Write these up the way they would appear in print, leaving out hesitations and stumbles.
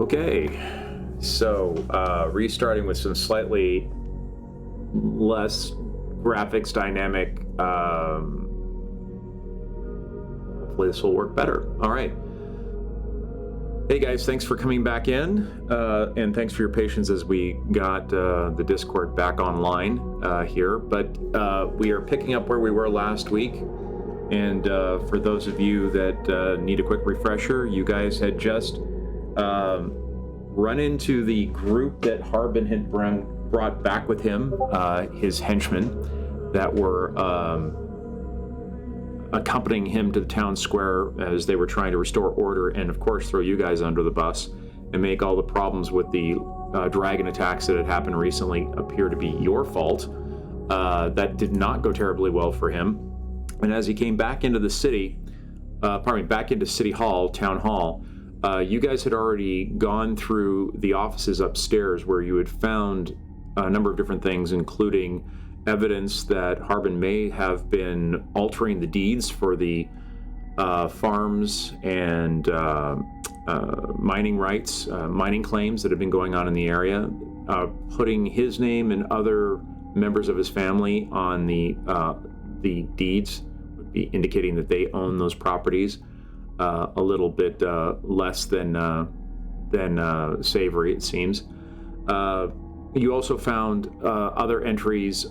Okay, so restarting with some slightly less graphics dynamic. Hopefully this will work better. All right. Hey guys, thanks for coming back in, and thanks for your patience as we got the Discord back online here. But we are picking up where we were last week. And for those of you that need a quick refresher, you guys had just run into the group that Harbin had brought back with him, his henchmen, that were accompanying him to the town square as they were trying to restore order and, of course, throw you guys under the bus and make all the problems with the dragon attacks that had happened recently appear to be your fault. That did not go terribly well for him. And as he came back into the city, back into City Hall, Town Hall, you guys had already gone through the offices upstairs where you had found a number of different things, including evidence that Harbin may have been altering the deeds for the farms and mining rights, mining claims that have been going on in the area, putting his name and other members of his family on the deeds, would be indicating that they own those properties. A little bit less than savory, it seems. You also found other entries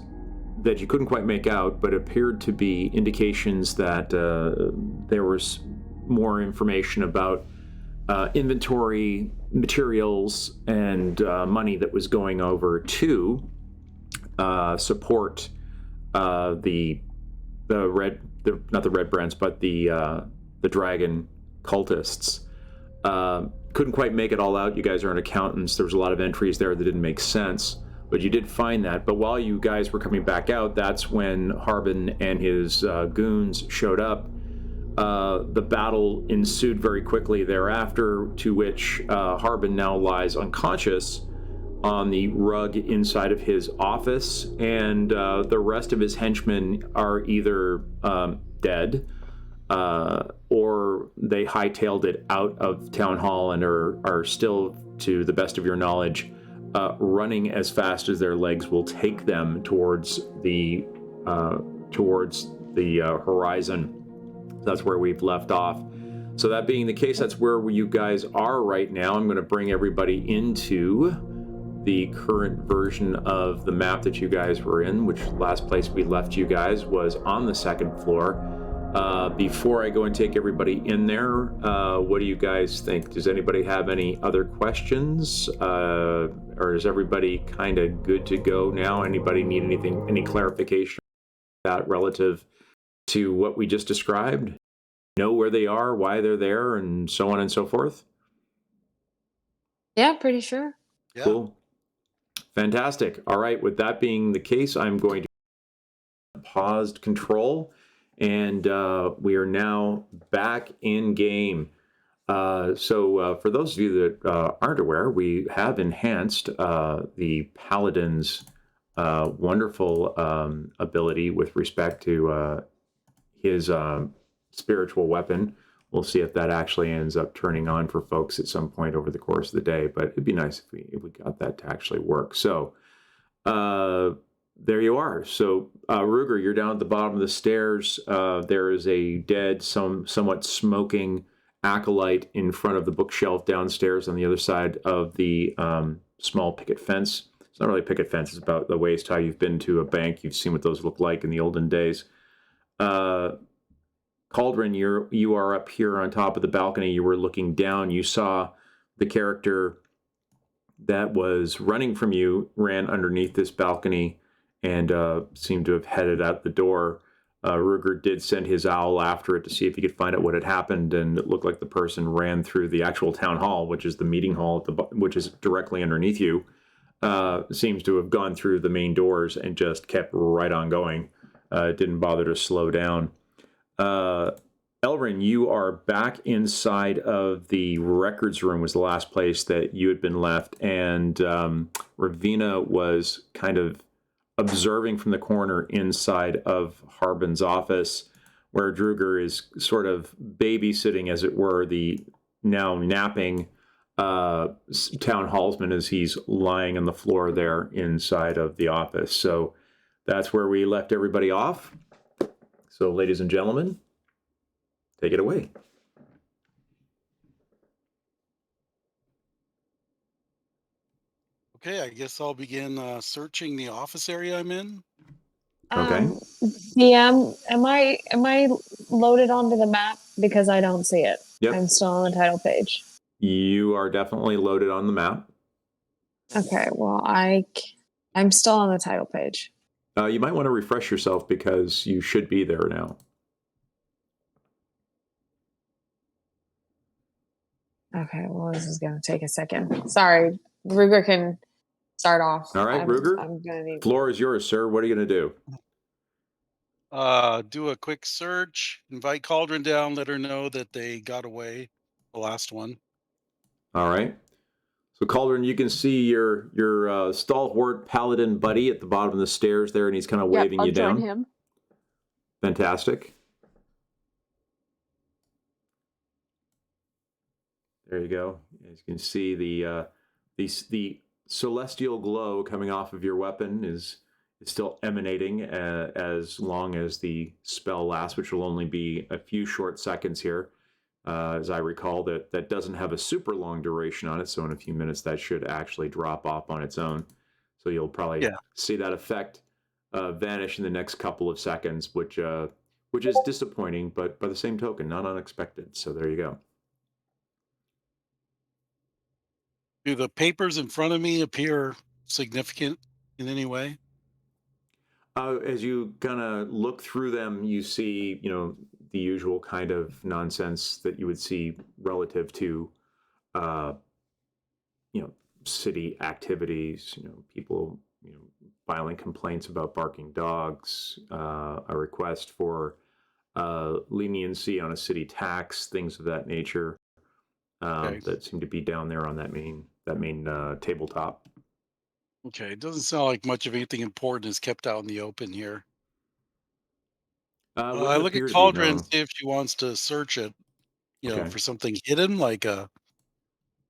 that you couldn't quite make out, but appeared to be indications that there was more information about inventory, materials, and money that was going over to support not the Redbrands, but the dragon cultists. Couldn't quite make it all out. You guys aren't accountants. There was a lot of entries there that didn't make sense, but you did find that. But while you guys were coming back out, that's when Harbin and his goons showed up. The battle ensued very quickly thereafter, to which Harbin now lies unconscious on the rug inside of his office, and the rest of his henchmen are either dead, or they hightailed it out of Town Hall and are still, to the best of your knowledge, running as fast as their legs will take them towards the horizon. That's where we've left off. So that being the case, that's where you guys are right now. I'm going to bring everybody into the current version of the map that you guys were in, which last place we left you guys was on the second floor. Before I go and take everybody in there, what do you guys think? Does anybody have any other questions? Or is everybody kind of good to go now? Anybody need any clarification that relative to what we just described? Know where they are, why they're there, and so on and so forth? Yeah, pretty sure. Yeah. Cool. Fantastic. All right, with that being the case, I'm going to paused control, and we are now back in game. So for those of you that aren't aware, we have enhanced the Paladin's wonderful ability with respect to his spiritual weapon. We'll see if that actually ends up turning on for folks at some point over the course of the day, but it'd be nice if we got that to actually work. So there you are. So Ruger, you're down at the bottom of the stairs. There is a dead, somewhat smoking acolyte in front of the bookshelf downstairs on the other side of the small picket fence. It's not really a picket fence, it's about the waist high. You've been to a bank, you've seen what those look like in the olden days. Cauldron, you are up here on top of the balcony. You were looking down. You saw the character that was running from you ran underneath this balcony and seemed to have headed out the door. Ruger did send his owl after it to see if he could find out what had happened, and it looked like the person ran through the actual town hall, which is the meeting hall, which is directly underneath you. Seems to have gone through the main doors and just kept right on going. Didn't bother to slow down. Elrin, you are back inside of the records room, was the last place that you had been left, and Ravina was kind of observing from the corner inside of Harbin's office, where Druger is sort of babysitting, as it were, the now napping town hallsman as he's lying on the floor there inside of the office. So that's where we left everybody off. So, ladies and gentlemen, take it away. Okay, I guess I'll begin searching the office area I'm in. Okay. DM, am I loaded onto the map because I don't see it? Yep. I'm still on the title page. You are definitely loaded on the map. Okay, well I'm still on the title page. You might want to refresh yourself because you should be there now. Okay, well this is gonna take a second. Sorry, Ruger can start off. All right, Ruger. I'm gonna need. Floor is yours, sir. What are you going to do? Do a quick search, invite Cauldron down, let her know that they got away, the last one. All right. So Cauldron, you can see your stalwart paladin buddy at the bottom of the stairs there, and he's kind of waving you down. I'll join him. Fantastic. There you go. As you can see, the celestial glow coming off of your weapon is still emanating as long as the spell lasts, which will only be a few short seconds here. As I recall, that doesn't have a super long duration on it, so in a few minutes that should actually drop off on its own. So you'll probably see that effect vanish in the next couple of seconds, which is disappointing, but by the same token, not unexpected. So there you go. Do the papers in front of me appear significant in any way? As you kind of look through them, you see, the usual kind of nonsense that you would see relative to, city activities. People, filing complaints about barking dogs, a request for leniency on a city tax, things of that nature. That seem to be down there on that main tabletop. Okay, it doesn't sound like much of anything important is kept out in the open here. I look at Cauldron and see if she wants to search it, for something hidden, like a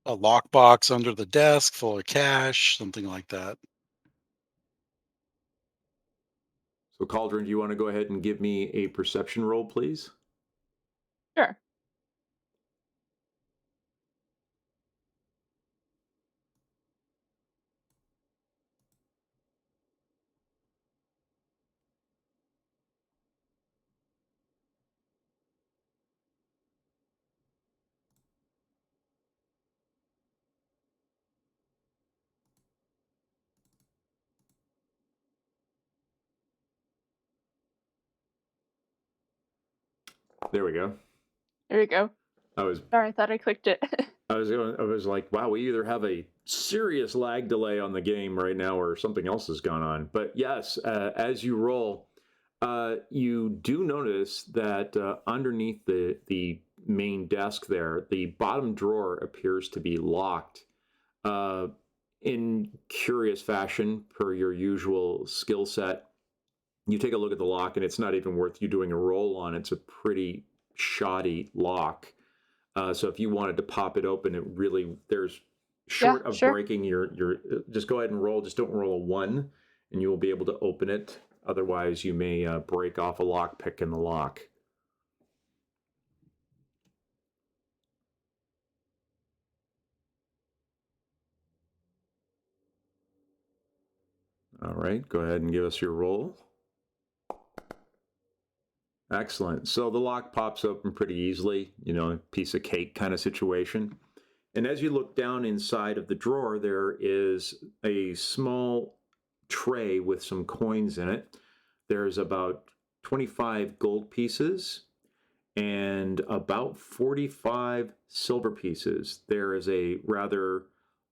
lockbox under the desk full of cash, something like that. So Cauldron, do you want to go ahead and give me a perception roll, please? Sure. There we go. There you go. Sorry, I thought I clicked it. I was like, wow, we either have a serious lag delay on the game right now or something else has gone on. But yes, as you roll, you do notice that underneath the main desk there, the bottom drawer appears to be locked in curious fashion per your usual skill set. You take a look at the lock, and it's not even worth you doing a roll on. It's a pretty shoddy lock. So if you wanted to pop it open, there's short of breaking your, just go ahead and roll. Just don't roll a 1, and you will be able to open it. Otherwise, you may break off a lock pick in the lock. All right, go ahead and give us your roll. Excellent. So the lock pops open pretty easily, a piece of cake kind of situation. And as you look down inside of the drawer, there is a small tray with some coins in it. There's about 25 gold pieces and about 45 silver pieces. There is a rather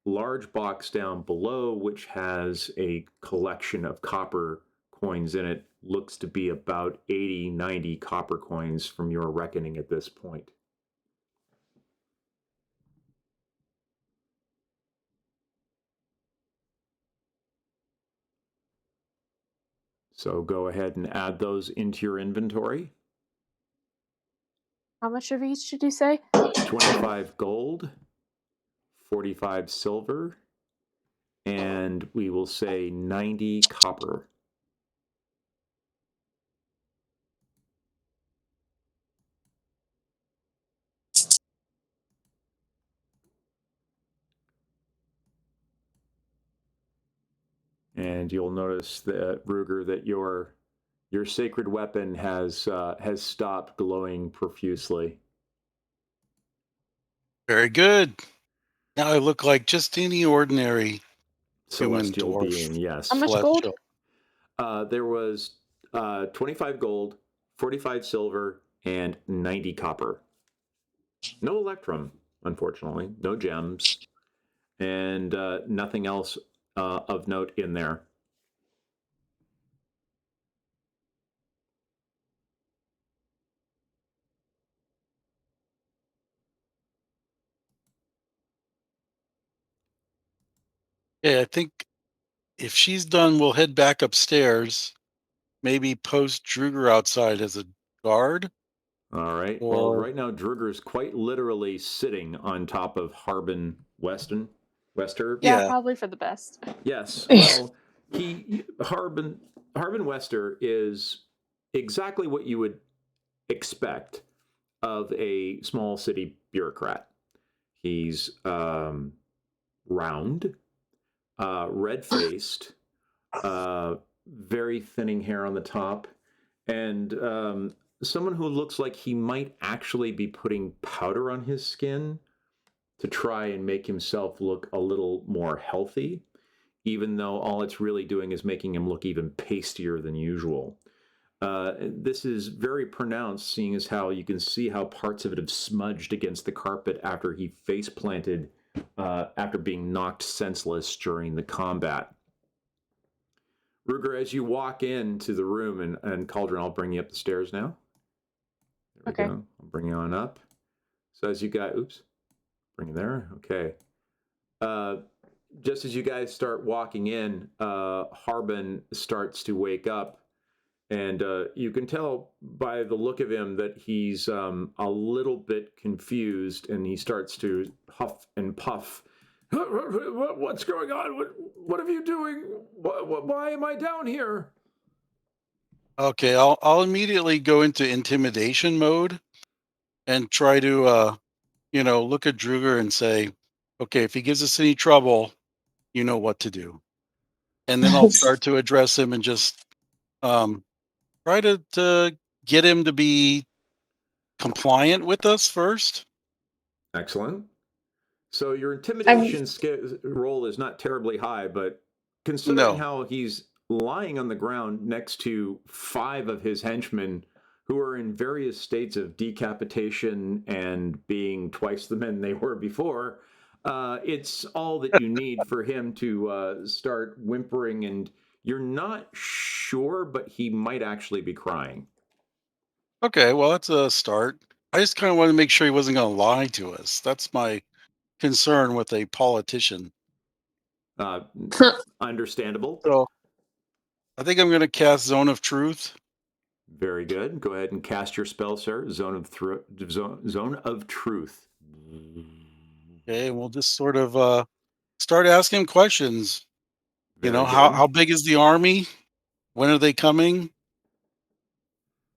large box down below which has a collection of copper coins in it. Looks to be about 80, 90 copper coins from your reckoning at this point. So go ahead and add those into your inventory. How much of each did you say? 25 gold, 45 silver, and we will say 90 copper. And you'll notice that, Ruger, that your sacred weapon has stopped glowing profusely. Very good. Now I look like just any ordinary human Celestial dwarf. being, yes. How much gold? There was 25 gold, 45 silver, and 90 copper. No electrum, unfortunately. No gems. And nothing else of note in there. Yeah, I think if she's done, we'll head back upstairs. Maybe post Druger outside as a guard. All right. Well, right now, Druger is quite literally sitting on top of Harbin Wester. Yeah, Yeah. probably for the best. Yes. Well, Harbin Wester is exactly what you would expect of a small city bureaucrat. He's round, red-faced, very thinning hair on the top, and someone who looks like he might actually be putting powder on his skin to try and make himself look a little more healthy, even though all it's really doing is making him look even pastier than usual. This is very pronounced, seeing as how you can see how parts of it have smudged against the carpet after he face planted after being knocked senseless during the combat. Ruger, as you walk into the room, and Cauldron, I'll bring you up the stairs now. There we go. I'll bring you on up. So as you guys, bring you there. Okay. Just as you guys start walking in, Harbin starts to wake up, and you can tell by the look of him that he's a little bit confused, and he starts to huff and puff. What's going on? What are you doing? Why am I down here? Okay, I'll immediately go into intimidation mode and try to look at Druger and say, okay, if he gives us any trouble, you know what to do. And then I'll start to address him and just try to get him to be compliant with us first. Excellent. So your intimidation roll is not terribly high, but considering how he's lying on the ground next to 5 of his henchmen who are in various states of decapitation and being twice the men they were before, it's all that you need for him to start whimpering, and you're not sure, but he might actually be crying. Okay, well, that's a start. I just kind of want to make sure he wasn't going to lie to us. That's my concern with a politician. Understandable. So I think I'm going to cast Zone of Truth. Very good. Go ahead and cast your spell, sir. Zone of Truth. Okay, we'll just sort of start asking questions. Very how big is the army? When are they coming?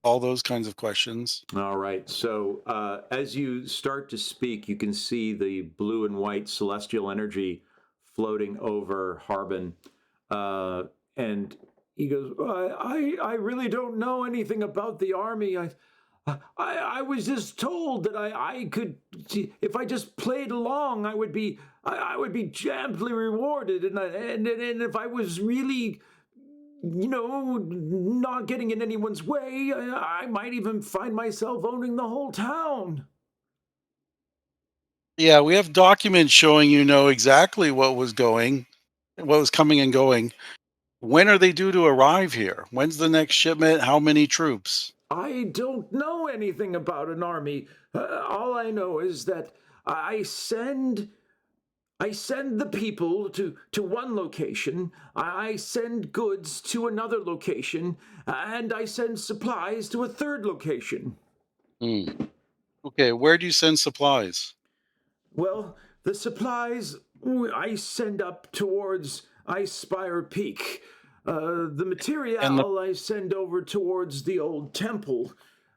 All those kinds of questions. All right. So as you start to speak, you can see the blue and white celestial energy floating over Harbin. And he goes, I really don't know anything about the army. I was just told that I could, if I just played along, I would be amply rewarded. And if I was really, not getting in anyone's way, I might even find myself owning the whole town. Yeah, we have documents showing exactly what was coming and going. When are they due to arrive here? When's the next shipment? How many troops? I don't know anything about an army. All I know is that I send the people to one location, I send goods to another location, and I send supplies to a third location. Okay, where do you send supplies? Well, The supplies I send up towards Ice Spire Peak. The And the material I send over towards the old temple.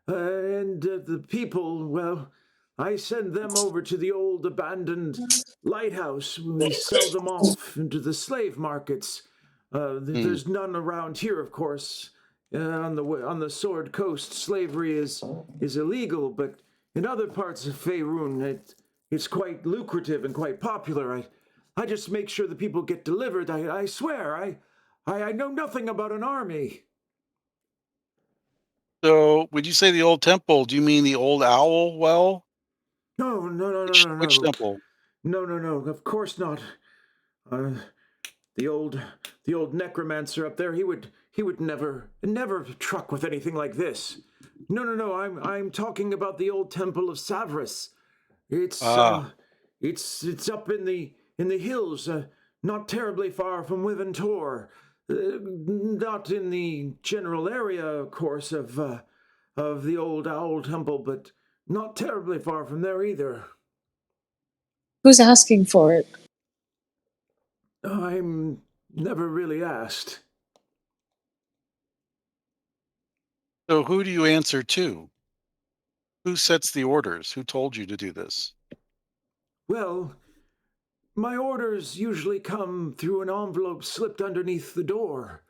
And the people, well, I send them over to the old abandoned lighthouse. We sell them off into the slave markets. There's none around here, of course. On the Sword Coast, slavery is illegal, but in other parts of Faerun, it's quite lucrative and quite popular. I just make sure the people get delivered. I swear, I know nothing about an army. So, would you say the old temple? Do you mean the old owl well? No, no, no, no, Which no, which no. temple? No, no, no. Of course not. Uh, the old necromancer up there. He would never truck with anything like this. No, no, no. I'm talking about the old temple of Savras. It's Ah, it's up in the hills, not terribly far from Wiventor. Not in the general area, of course, of the old owl temple, but not terribly far from there either. Who's asking for it? I'm never really asked. so who do you answer to? Who sets the orders? Who told you to do this? Well, my orders usually come through an envelope slipped underneath the door.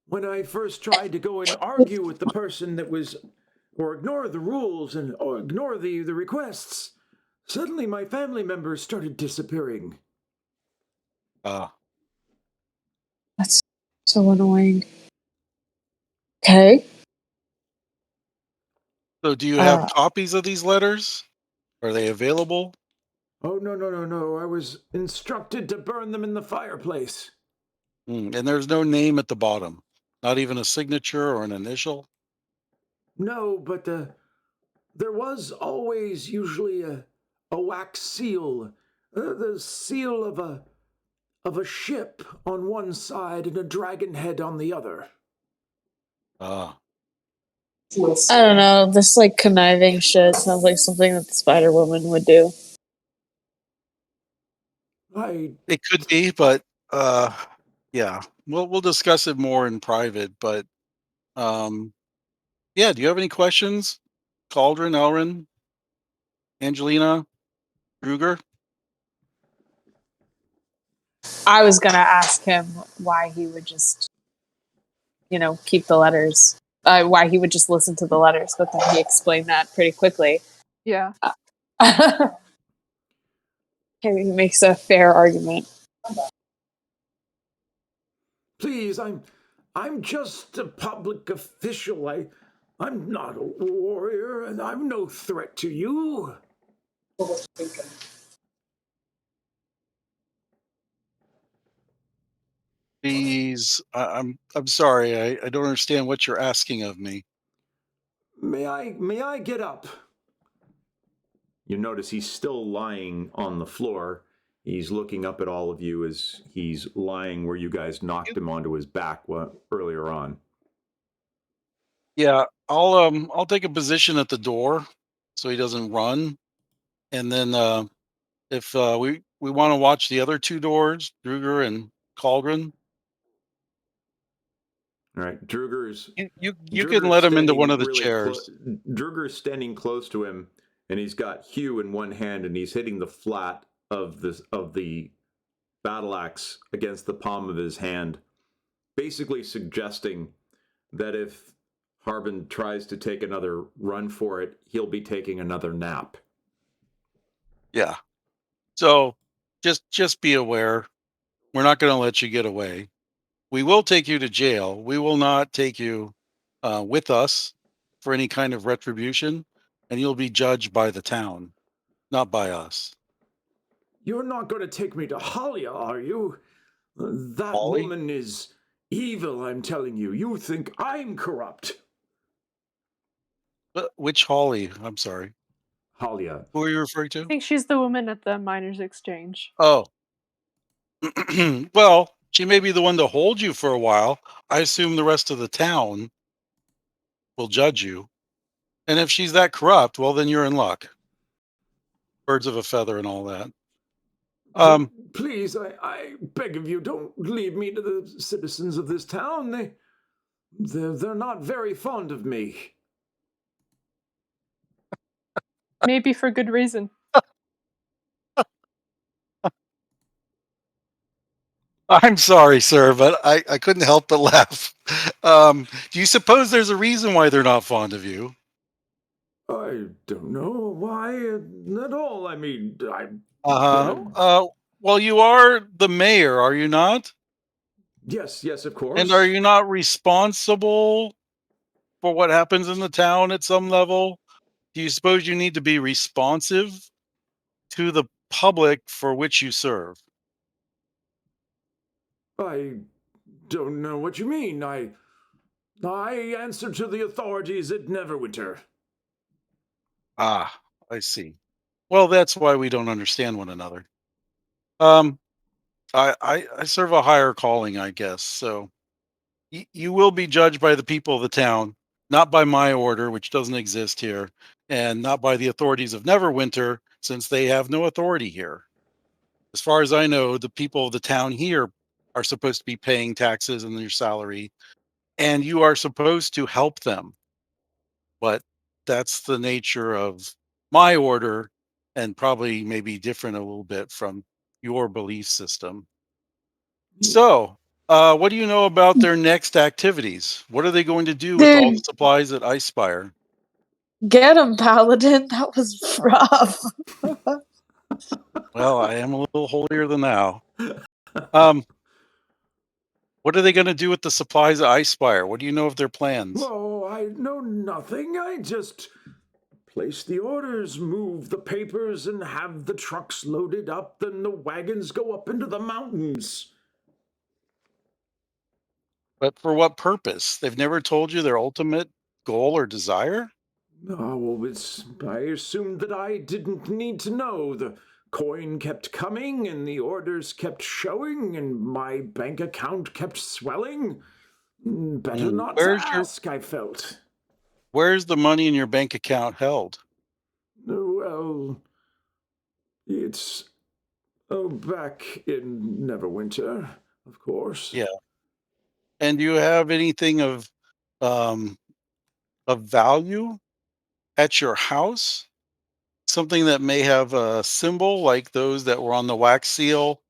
When I first tried to go and argue with the person that was, or ignore the rules or ignore the requests, suddenly my family members started disappearing. Ah, That's so annoying. Okay. so do you have Uh, copies of these letters? Are they available? Oh, no, no, no, no. I was instructed to burn them in the fireplace. And there's no name at the bottom, not even a signature or an initial. No, but there was always usually a wax seal, the seal of a ship on one side and a dragon head on the other. Ah, I don't know. This like conniving shit sounds like something that the Spider Woman would do. I it could be, but uh, yeah, we'll discuss it more in private. But yeah, do you have any questions, Cauldron, Elrin, Angelina, Ruger? I was gonna ask him why he would just, keep the letters. Why he would just listen to the letters, but then he explained that pretty quickly. Yeah. Okay, he makes a fair argument. please, I'm just a public official. I'm not a warrior, and I'm no threat to you. Please, I'm sorry. I don't understand what you're asking of me. May I get up? You notice he's still lying on the floor. He's looking up at all of you as he's lying where you guys knocked him onto his back earlier on. Yeah, I'll take a position at the door so he doesn't run, and then if we want to watch the other two doors, Druger and Cauldron, All right, you can Druger's let him into one standing of the really close. chairs. Druger's standing close to him, and he's got Hugh in one hand, and he's hitting the flat of the battle axe against the palm of his hand, basically suggesting that if Harbin tries to take another run for it, he'll be taking another nap. Yeah. So just be aware. We're not going to let you get away. We will take you to jail. We will not take you with us for any kind of retribution, and you'll be judged by the town, not by us. You're not going to take me to Halia, are you? That Ollie, woman is evil, I'm telling you. You think I'm corrupt. which Holly? I'm sorry. Halia. Who are you referring I to? think she's the woman at the miners' exchange. Oh, well, she may be the one to hold you for a while. I assume the rest of the town will judge you. And if she's that corrupt, well, then you're in luck. Birds of a feather and all that. Um, Please, I beg of you, don't leave me to the citizens of this town. They're not very fond of me. Maybe for good reason. I'm sorry, sir, but I couldn't help but laugh. Do you suppose there's a reason why they're not fond of you? I don't know why at all. I mean, Uh-huh. Well, you are the mayor, are you not? yes, of And are course. you not responsible for what happens in the town at some level? Do you suppose you need to be responsive to the public for which you serve? I don't know what you mean. I answer to the authorities at Neverwinter. Ah, I see. Well, that's why we don't understand one another. Um, I serve a higher calling, I guess. So you will be judged by the people of the town, not by my order, which doesn't exist here, and not by the authorities of Neverwinter, since they have no authority here. As far as I know, the people of the town here are supposed to be paying taxes and their salary, and you are supposed to help them. But that's the nature of my order, and probably maybe different a little bit from your belief system. So, what do you know about their next activities? What are they going to do with all the Dude, supplies at Icespire? get him, Paladin. That was rough. Well, I am a little holier than thou. Um, what are they going to do with the supplies at Icespire? What do you know of their plans? Oh, I know nothing. I just place the orders, move the papers, and have the trucks loaded up, then the wagons go up into the mountains. But for what purpose? They've never told you their ultimate goal or desire? Oh, well, I assumed that I didn't need to know. The coin kept coming, and the orders kept showing, and my bank account kept swelling. Better Mm, not to ask, I felt. where's the money in your bank account held? Well, it's back in Neverwinter, of course. Yeah. And do you have anything um of value at your house? Something that may have a symbol like those that were on the wax seal,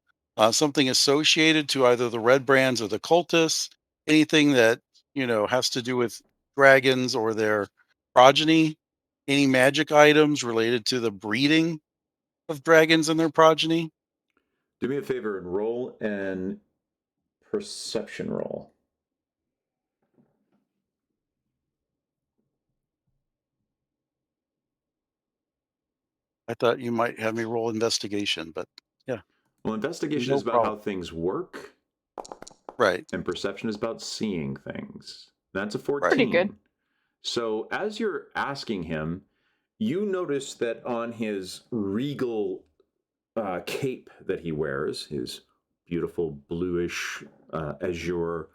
something associated to either the Redbrands or the cultists, anything that, has to do with dragons or their progeny, any magic items related to the breeding of dragons and their progeny. Do me a favor and roll an perception roll. I thought you might have me roll investigation, but yeah, Well, investigation no is about problem. how things work, Right, and perception is about seeing things. That's a right. Pretty good. 14. So as you're asking him, you notice that on his regal cape that he wears, his beautiful bluish azure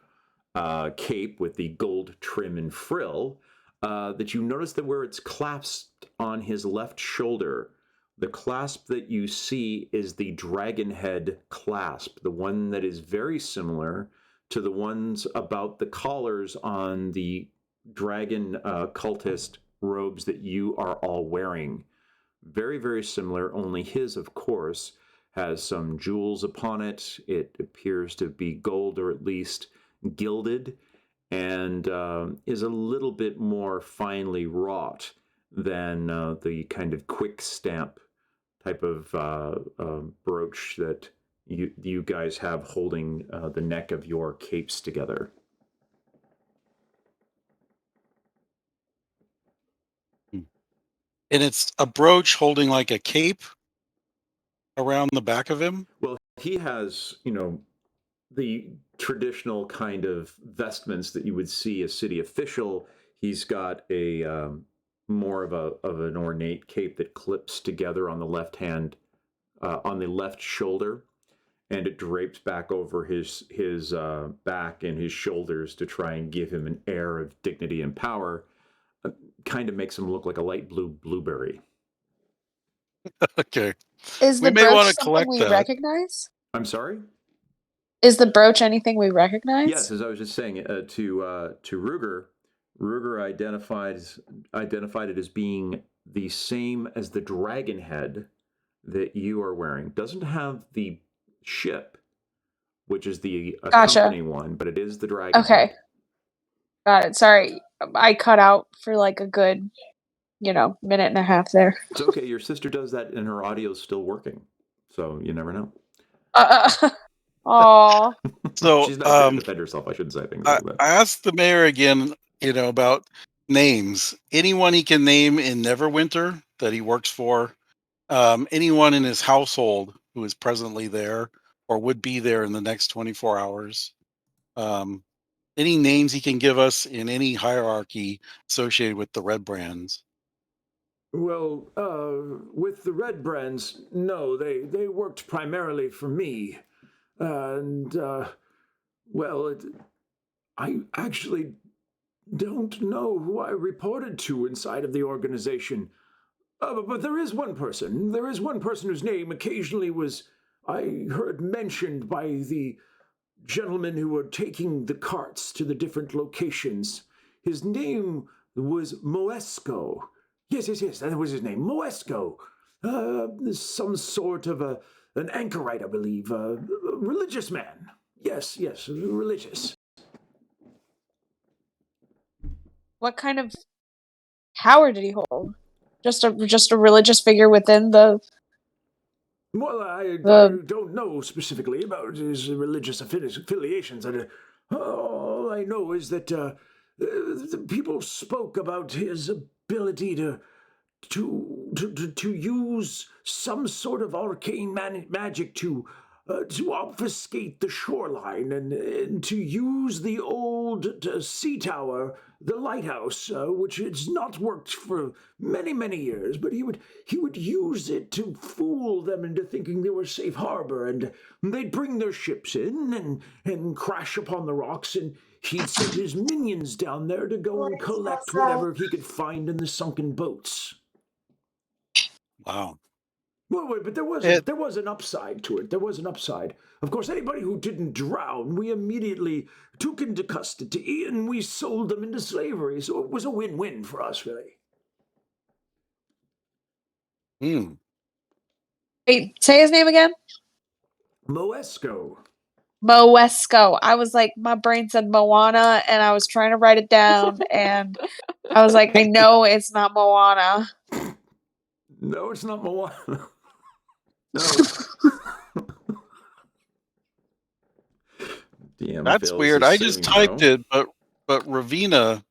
cape with the gold trim and frill, that you notice that where it's clasped on his left shoulder, the clasp that you see is the dragon head clasp, the one that is very similar to the ones about the collars on the dragon cultist robes that you are all wearing. Very, very similar, only his, of course, has some jewels upon it. It appears to be gold or at least gilded, and is a little bit more finely wrought than the kind of quick stamp type of brooch that you guys have holding the neck of your capes together. Mm. And it's a brooch holding like a cape around the back of him. Well, he has, the traditional kind of vestments that you would see a city official. He's got a more of an ornate cape that clips together on the left hand, on the left shoulder, and it drapes back over his back and his shoulders to try and give him an air of dignity and power. Kind of makes him look like a light blue blueberry. Okay. Is We the may brooch want to something collect we that. recognize? I'm sorry? Is the brooch anything we recognize? Yes, as I was just saying to Ruger, Ruger identified it as being the same as the dragon head that you are wearing. Doesn't have the ship, which is the Gotcha. accompanying one, but it is the dragon Okay. head. Got it. Sorry. I cut out for like a good, minute and a half there. It's okay. Your sister does that, and her audio's still working, so you never know. Aw. So She's not here to defend herself. I should say things I like that. asked the mayor again, about names. Anyone he can name in Neverwinter that he works for, anyone in his household who is presently there or would be there in the next 24 hours. Any names he can give us in any hierarchy associated with the Redbrands. Well, with the Redbrands, no, they worked primarily for me, and I actually don't know who I reported to inside of the organization. But there is one person. There is one person whose name occasionally I heard mentioned by the gentlemen who were taking the carts to the different locations. His name was Moesco. Yes, that was his name, Moesco. Some sort of an anchorite, I believe, a religious man. Yes, religious. What kind of power did he hold? Just a religious figure within the. Well, I don't know specifically about his religious affiliations. All I know is that the people spoke about his ability to use some sort of arcane magic to obfuscate the shoreline and to use the old sea tower, the lighthouse, which has not worked for many years. But he would use it to fool them into thinking they were safe harbor, and they'd bring their ships in and crash upon the rocks, and he'd send his minions down there to go and collect whatever he could find in the sunken boats. Wow. Well, but there was an upside to it. There was an upside. Of course, anybody who didn't drown, we immediately took into custody and we sold them into slavery. So it was a win-win for us, really. Wait, say his name again. Moesco. Moesco. I was like, my brain said Moana, and I was trying to write it down, and I was like, I know it's not Moana. No, it's not Moana. No. Damn, That's weird. I just typed it, but Ravina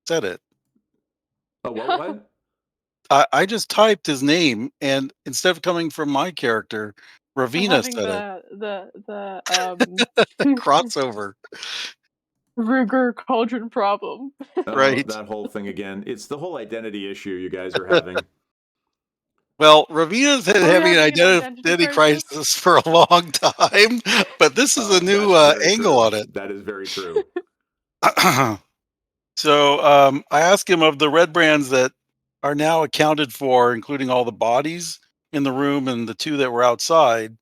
said it. Oh, what? I just typed his name, and instead of coming from my character, Ravina said the crossover. Ruger cauldron problem. Right. That whole thing again. It's the whole identity issue you guys are having. Well, Ravina's been having an identity crisis for a long time, but this is a new angle on it. That is very true. So I asked him of the Redbrands that are now accounted for, including all the bodies in the room and the two that were outside,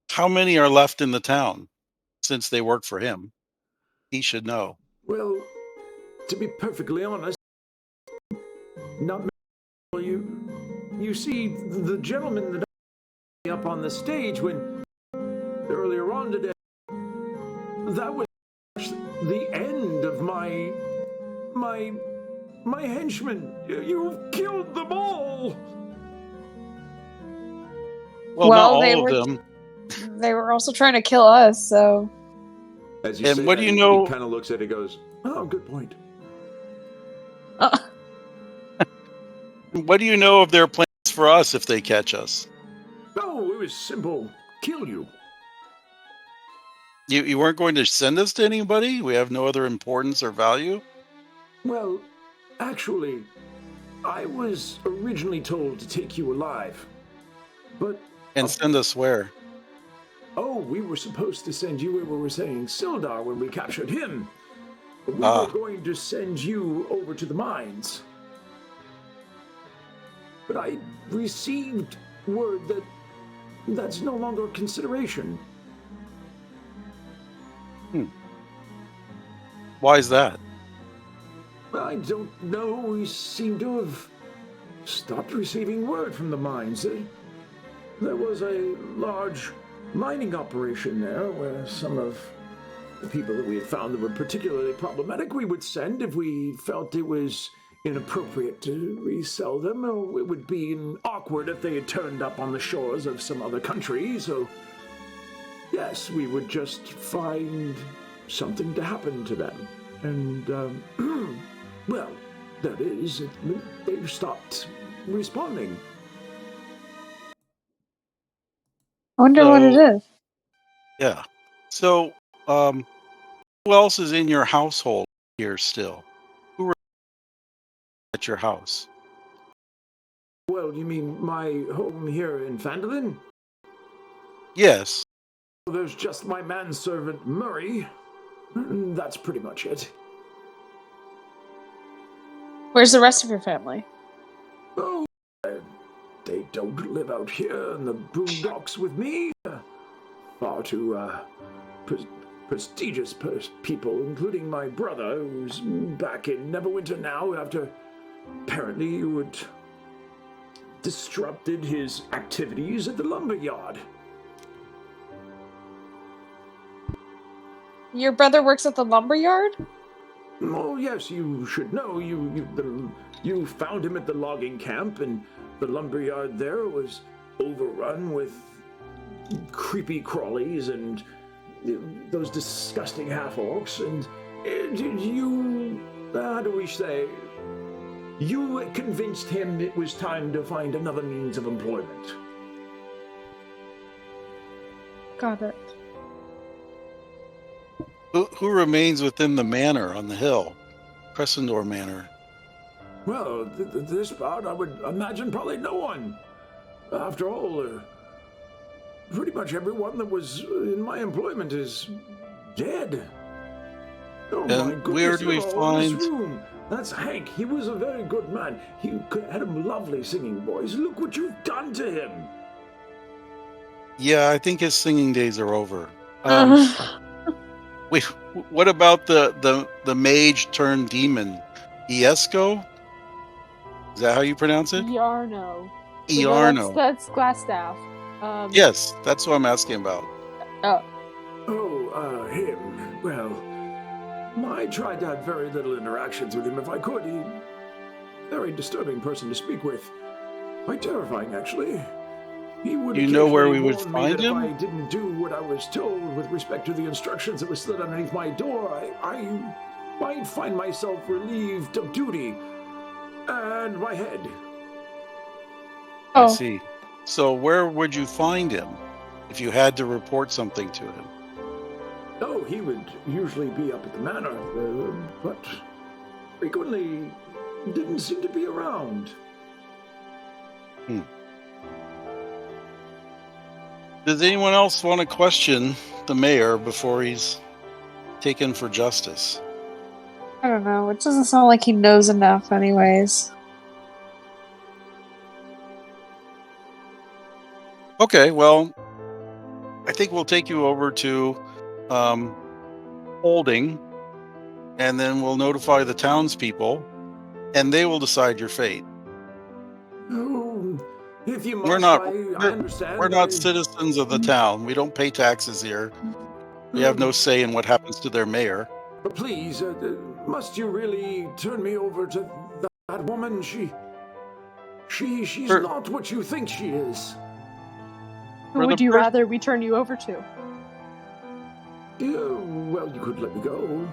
how many are left in the town since they work for him? He should know. Well, to be perfectly honest, not many. You see, the gentleman that I up on the stage when earlier on today, that was the end of my henchmen. You've killed them all. Well, not all of them. They were also trying to kill us, so. As you and say what that, do you know? He kind of looks at it and goes, "Oh, good point." What do you know of their plans for us if they catch us? Oh, it was simple. Kill you. You weren't going to send us to anybody? We have no other importance or value? Well, actually, I was originally told to take you alive. But... And send us where? Oh, we were supposed to send you where we were saying Sildar when we captured him. We were going to send you over to the mines. But I received word that that's no longer a consideration. Why is that? I don't know. We seem to have stopped receiving word from the mines. There was a large mining operation there where some of the people that we had found that were particularly problematic we would send if we felt it was inappropriate to resell them, or it would be awkward if they had turned up on the shores of some other country. So, yes, we would just find something to happen to them. And, well, that is, they've stopped responding. I wonder what it So- is. Yeah. So, who else is in your household here still? Who are at your house? Well, you mean my home here in Vandalin? Yes. There's just my manservant Murray. That's pretty much it. Where's the rest of your family? Oh, they don't live out here in the boondocks with me. Far too prestigious people, including my brother, who's back in Neverwinter now after apparently you had disrupted his activities at the lumberyard. Your brother works at the lumberyard? Oh yes, you should know. You found him at the logging camp, and the lumberyard there was overrun with creepy crawlies and those disgusting half-orcs. And you, how do we say? You convinced him it was time to find another means of employment. Got it. Who remains within the manor on the hill? Cressendor Manor. Well, this part, I would imagine probably no one. After all, pretty much everyone that was in my employment is dead. Oh And my goodness, where do we they're all in find- this room. That's Hank. He was a very good man. He had a lovely singing voice. Look what you've done to him. Yeah, I think his singing days are over. Wait, what about the mage turned demon? Iesco? Is that how you pronounce it? Yarno. Iarno. That's Glassstaff. Yes, that's what I'm asking about. Oh, him. Well, I tried to have very little interactions with him if I could. He, very disturbing person to speak with. Quite terrifying, actually. He would You know where we occasionally would warn me find that him? If I didn't do what I was told with respect to the instructions that were slid underneath my door, I might find myself relieved of duty and my head. I Oh. see. So where would you find him if you had to report something to him? Oh, he would usually be up at the manor, but frequently didn't seem to be around. Does anyone else want to question the mayor before he's taken for justice? I don't know. It doesn't sound like he knows enough, anyways. Okay, well, I think we'll take you over to Holding, and then we'll notify the townspeople, and they will decide your fate. Oh, if you must, We're not- I understand. We're not citizens of the town. We don't pay taxes here. We have no say in what happens to their mayor. But please, must you really turn me over to that woman? She's For- not what you think she is. Who For would the you per- rather we turn you over to? Yeah, well, you could let me go.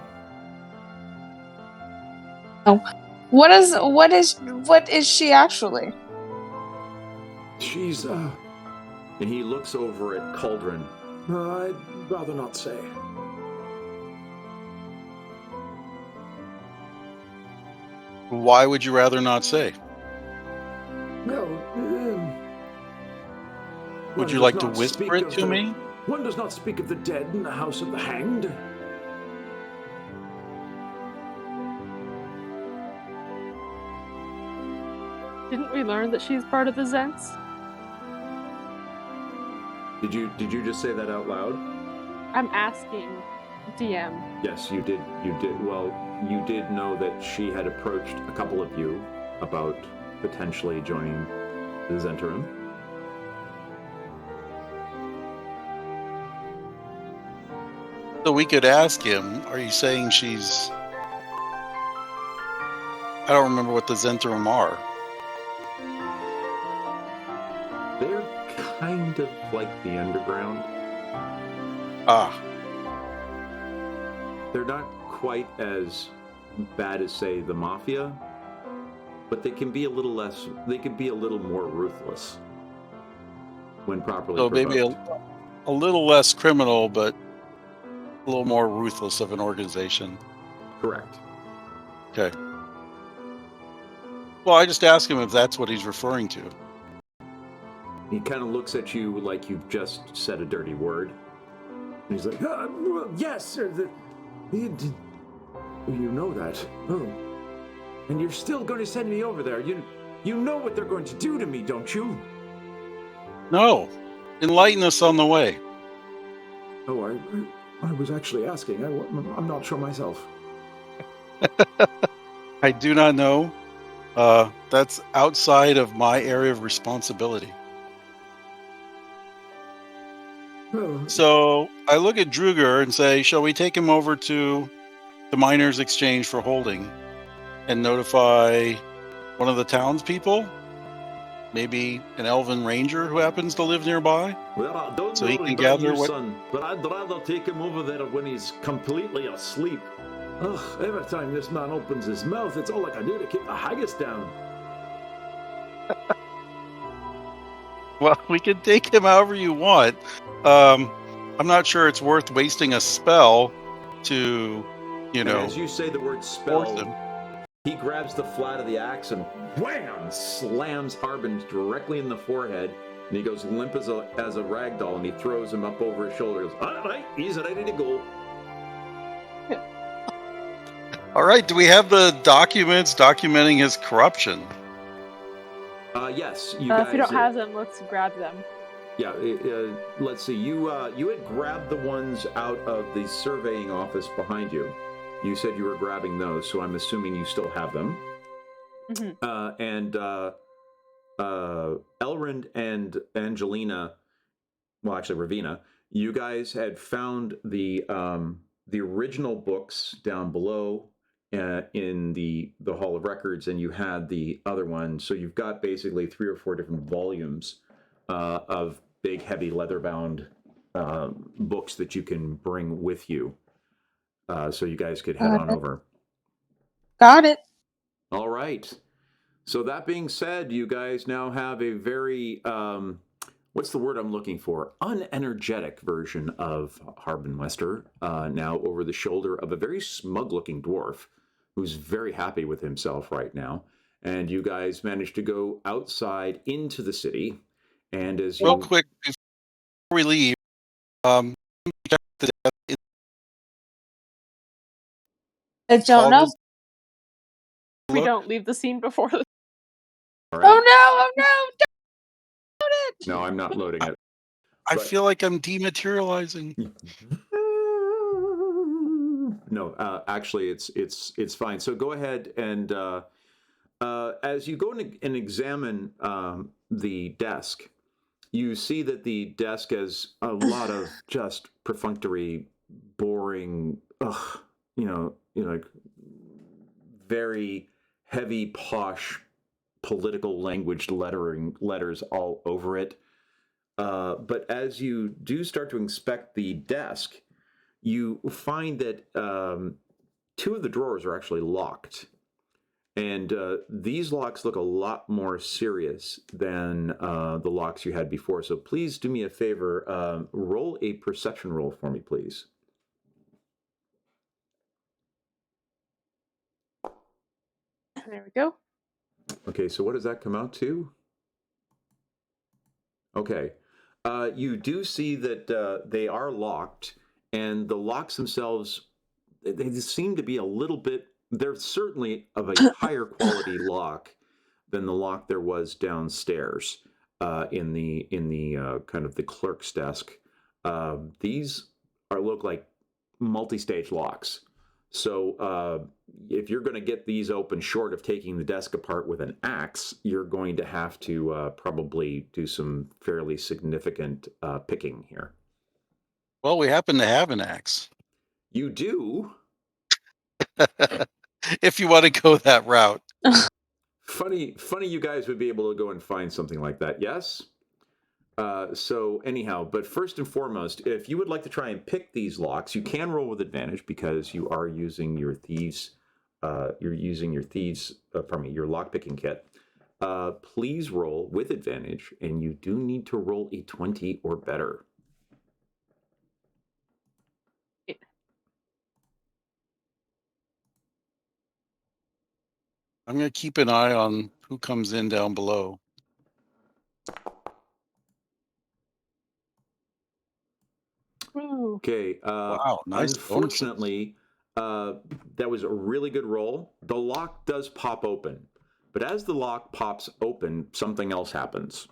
What is she actually? She's, And he looks over at Cauldron. I'd rather not say. Why would you rather not say? Well, Would one you does like to not whisper speak it of to the- me? One does not speak of the dead in the house of the hanged. Didn't we learn that she's part of the Zents? Did you just say that out loud? I'm asking DM. Yes, you did. You did. Well, you did know that she had approached a couple of you about potentially joining the Zentarum. So we could ask him, are you saying she's... I don't remember what the Zentarum are. They're kind of like the underground. Ah, They're not quite as bad as, say, the Mafia, but they can be a little less. They can be a little more ruthless when properly so provoked. maybe a little less criminal, but a little more ruthless of an organization. Correct. Okay. Well, I just asked him if that's what he's referring to. He kind of looks at you like you've just said a dirty word. And he's like, well, yes, sir. You know that. Oh. And you're still going to send me over there. You know what they're going to do to me, don't you? No. Enlighten us on the way. Oh, I was actually asking. I'm not sure myself. I do not know. That's outside of my area of responsibility. Oh, So I look at Druger and say, shall we take him over to the miners' exchange for holding and notify one of the townspeople? Maybe an elven ranger who happens to live nearby? Well, I don't So know he can about gather you, what- son, but I'd rather take him over there when he's completely asleep. ugh, every time this man opens his mouth, it's all I can do to keep the haggis down. Well, we can take him however you want. I'm not sure it's worth wasting a spell to, And as you say the word force spell, him. he grabs the flat of the axe and wham! Slams Harbin directly in the forehead. And he goes limp as a rag doll, and he throws him up over his shoulder. He goes, all right, he's ready to go. All right, do we have the documents documenting his corruption? Yes, you guys. If you don't have them, let's grab them. Yeah, let's see. You had grabbed the ones out of the surveying office behind you. You said you were grabbing those, so I'm assuming you still have them. Mm-hmm. Elrond and Angelina, well, actually Ravina, you guys had found the original books down below in the Hall of Records, and you had the other one. So you've got basically 3 or 4 different volumes of big, heavy, leather-bound books that you can bring with you. So you guys could head on over. Got it. All right. So that being said, you guys now have a very, what's the word I'm looking for? Unenergetic version of Harbin Wester, now over the shoulder of a very smug-looking dwarf who's very happy with himself right now. And you guys managed to go outside into the city. And as you... Real quick, before we leave, check the death I don't know. We look. don't leave the scene before the. All Oh right. no! Oh no! Don't it! No, I'm not loading it. I But- feel like I'm dematerializing. No, actually, it's fine. So go ahead and as you go and examine the desk, you see that the desk has a lot of just perfunctory, boring, like very heavy, posh, political language letters all over it. But as you do start to inspect the desk, you find that 2 of the drawers are actually locked. And these locks look a lot more serious than the locks you had before. So please do me a favor, roll a perception roll for me, please. There we go. Okay, so what does that come out to? Okay. You do see that they are locked, and the locks themselves, they seem to be a little bit, they're certainly of a higher quality lock than the lock there was downstairs. in the kind of the clerk's desk. These look like multi-stage locks. So if you're going to get these open short of taking the desk apart with an axe, you're going to have to probably do some fairly significant picking here. Well, we happen to have an axe. You do? If you want to go that route. Funny you guys would be able to go and find something like that, yes? So anyhow, but first and foremost, if you would like to try and pick these locks, you can roll with advantage because you are using your thieves. Your lock picking kit. Please roll with advantage, and you do need to roll a 20 or better. I'm going to keep an eye on who comes in down below. Ooh. Okay. Wow, nice. Unfortunately, that was a really good roll. The lock does pop open, but as the lock pops open, something else happens.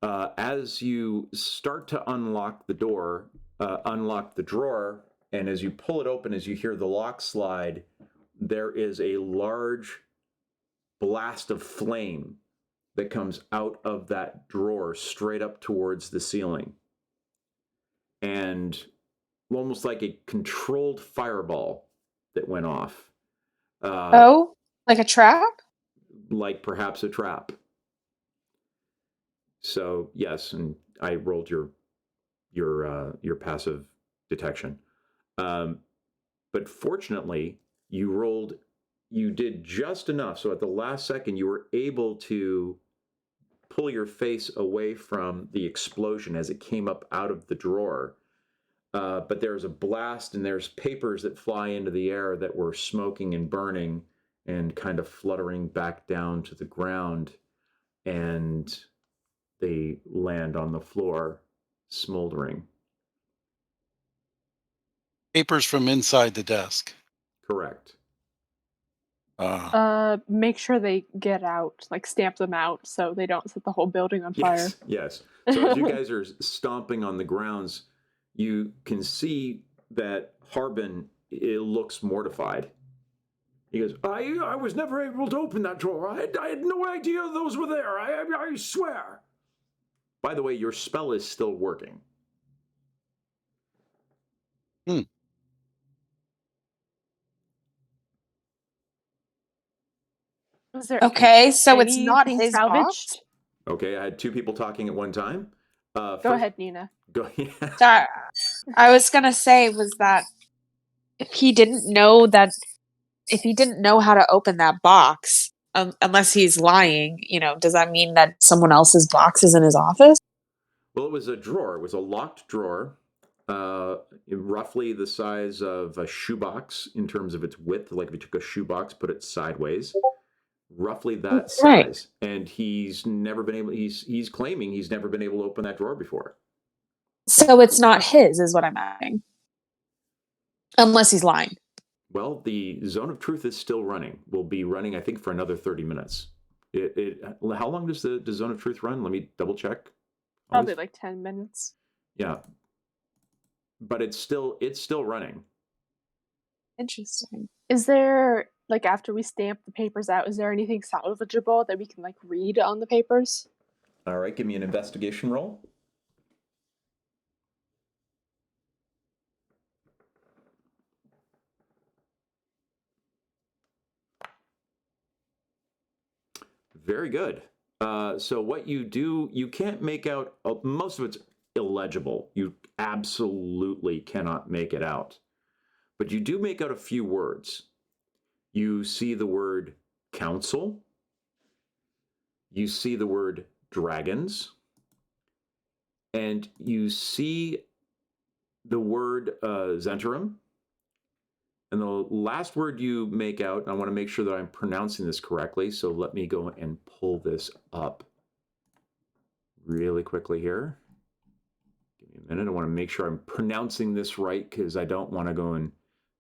As you start to unlock the door, unlock the drawer, and as you pull it open, as you hear the lock slide, there is a large blast of flame that comes out of that drawer straight up towards the ceiling. And almost like a controlled fireball that went off. Oh, like a trap? Like perhaps a trap. So yes, and I rolled your passive detection. But fortunately, you did just enough. So at the last second, you were able to pull your face away from the explosion as it came up out of the drawer. But there's a blast and there's papers that fly into the air that were smoking and burning and kind of fluttering back down to the ground. And they land on the floor, smoldering. Papers from inside the desk. Correct. Make sure they get out, like stamp them out so they don't set the whole building on fire. Yes. So as you guys are stomping on the grounds, you can see that Harbin looks mortified. He goes, I was never able to open that drawer. I had no idea those were there. I swear. By the way, your spell is still working. Was there Okay, so it's not anything his salvaged? box? Okay, I had two people talking at one time. Go ahead, Nina. Go. Yeah. Sorry, I was gonna say was that if he didn't know how to open that box, unless he's lying, does that mean that someone else's box is in his office? Well, it was a drawer. It was a locked drawer, roughly the size of a shoebox in terms of its width. Like if you took a shoebox, put it sideways, roughly that size. Right. And he's never been able. He's claiming he's never been able to open that drawer before. So it's not his, is what I'm asking. Unless he's lying. Well, the zone of truth is still running. We'll be running, I think, for another 30 minutes. How long does the zone of truth run? Let me double check. Probably like 10 minutes. Yeah. But it's still running. Interesting. Is there, like, after we stamp the papers out, is there anything salvageable that we can, like, read on the papers? All right, give me an investigation roll. Very good. So what you do, you can't make out, most of it's illegible. You absolutely cannot make it out. But you do make out a few words. You see the word council. You see the word dragons. And you see the word Zentarum. And the last word you make out, I want to make sure that I'm pronouncing this correctly, so let me go and pull this up really quickly here. Give me a minute. I want to make sure I'm pronouncing this right because I don't want to go and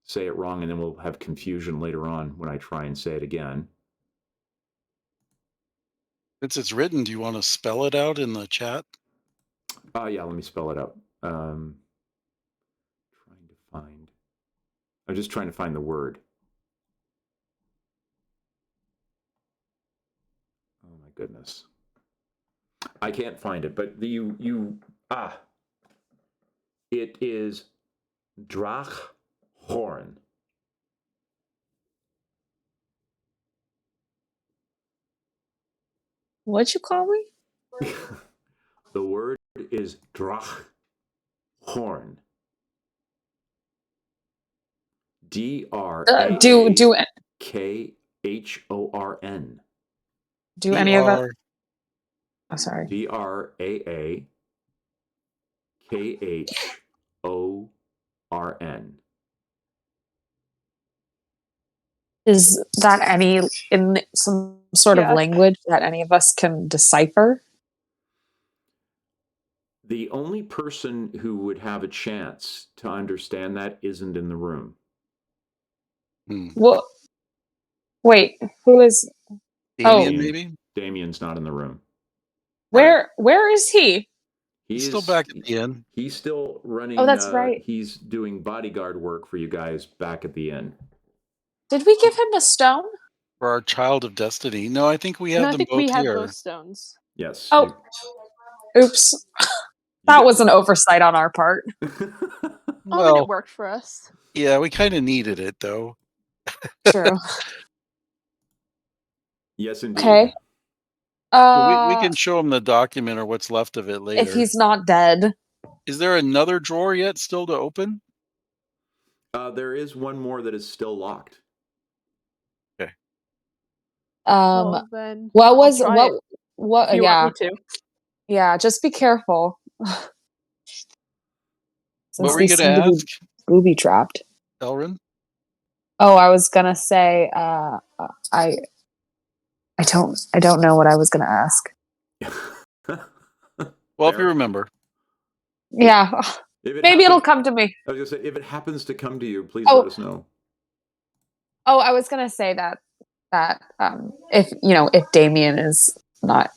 say it wrong and then we'll have confusion later on when I try and say it again. Since it's written, do you want to spell it out in the chat? Yeah, let me spell it out. I'm just trying to find the word. Oh my goodness. I can't find it, but it is Drachhorn. What'd you call me? The word is Drachhorn. DRAAKHORN. Do any of it? DR. Oh, sorry. DRAAKHORN. Is that any in some sort of Yeah. language that any of us can decipher? The only person who would have a chance to understand that isn't in the room. Well, wait, who is? Damien, Oh, maybe? Damien's not in the room. where is he? He's still back at the inn. He's still running. Oh, that's right. He's doing bodyguard work for you guys back at the inn. Did we give him the stone? For our child of destiny. No, I think we have No, I them think both we have here. both stones. Yes. Oh, oops. That was an oversight on our part. I mean, it worked for us. Yeah, we kind of needed it, though. True. Yes, indeed. Okay. We can show him the document or what's left of it later. If he's not dead. Is there another drawer yet still to open? There is one more that is still locked. Okay. Well, then What I'll was try it what? if you Yeah. want me to. Yeah. Just be careful. What were you going to ask? Booby trapped. Elrin? Oh, I was gonna say, I don't know what I was gonna ask. Well, if you remember. Yeah, maybe it'll come to me. I was gonna say, if it happens to come to you, please Oh. let us know. Oh, I was gonna say that if Damien is not,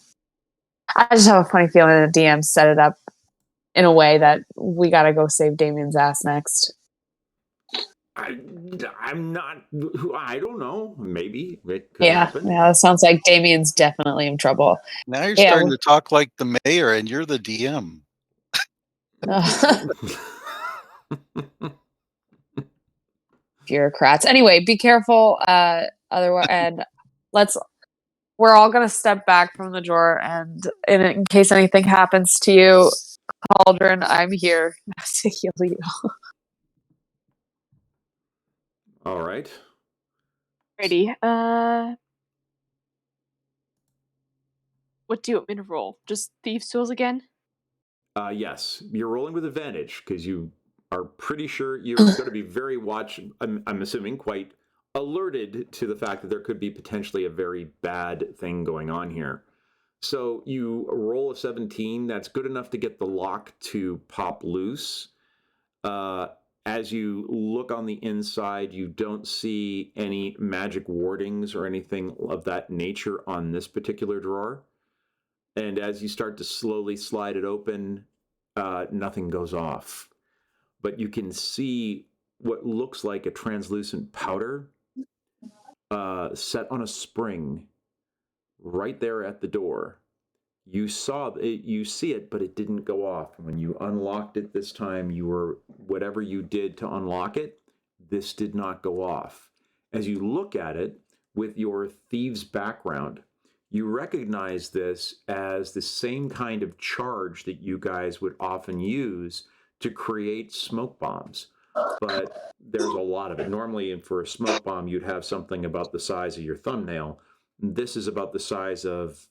I just have a funny feeling the DM set it up in a way that we gotta go save Damien's ass next. I'm not. I don't know. Maybe it could Yeah, happen. yeah, that sounds like Damien's definitely in trouble. Now you're starting to talk like the mayor, and you're the DM. Bureaucrats. Anyway, be careful. Otherwise, and we're all gonna step back from the drawer, and in case anything happens to you, Cauldron, I'm here to heal you. All right. Ready. What do you want me to roll? Just thieves' tools again? Yes, you're rolling with advantage because you are pretty sure you're going to be very I'm assuming quite alerted to the fact that there could be potentially a very bad thing going on here. So you roll a 17. That's good enough to get the lock to pop loose. As you look on the inside, you don't see any magic wardings or anything of that nature on this particular drawer. And as you start to slowly slide it open, nothing goes off. But you can see what looks like a translucent powder set on a spring right there at the door. You see it, but it didn't go off. When you unlocked it this time, whatever you did to unlock it, this did not go off. As you look at it with your thieves background, you recognize this as the same kind of charge that you guys would often use to create smoke bombs. But there's a lot of it. Normally, for a smoke bomb, you'd have something about the size of your thumbnail. This is about the size of,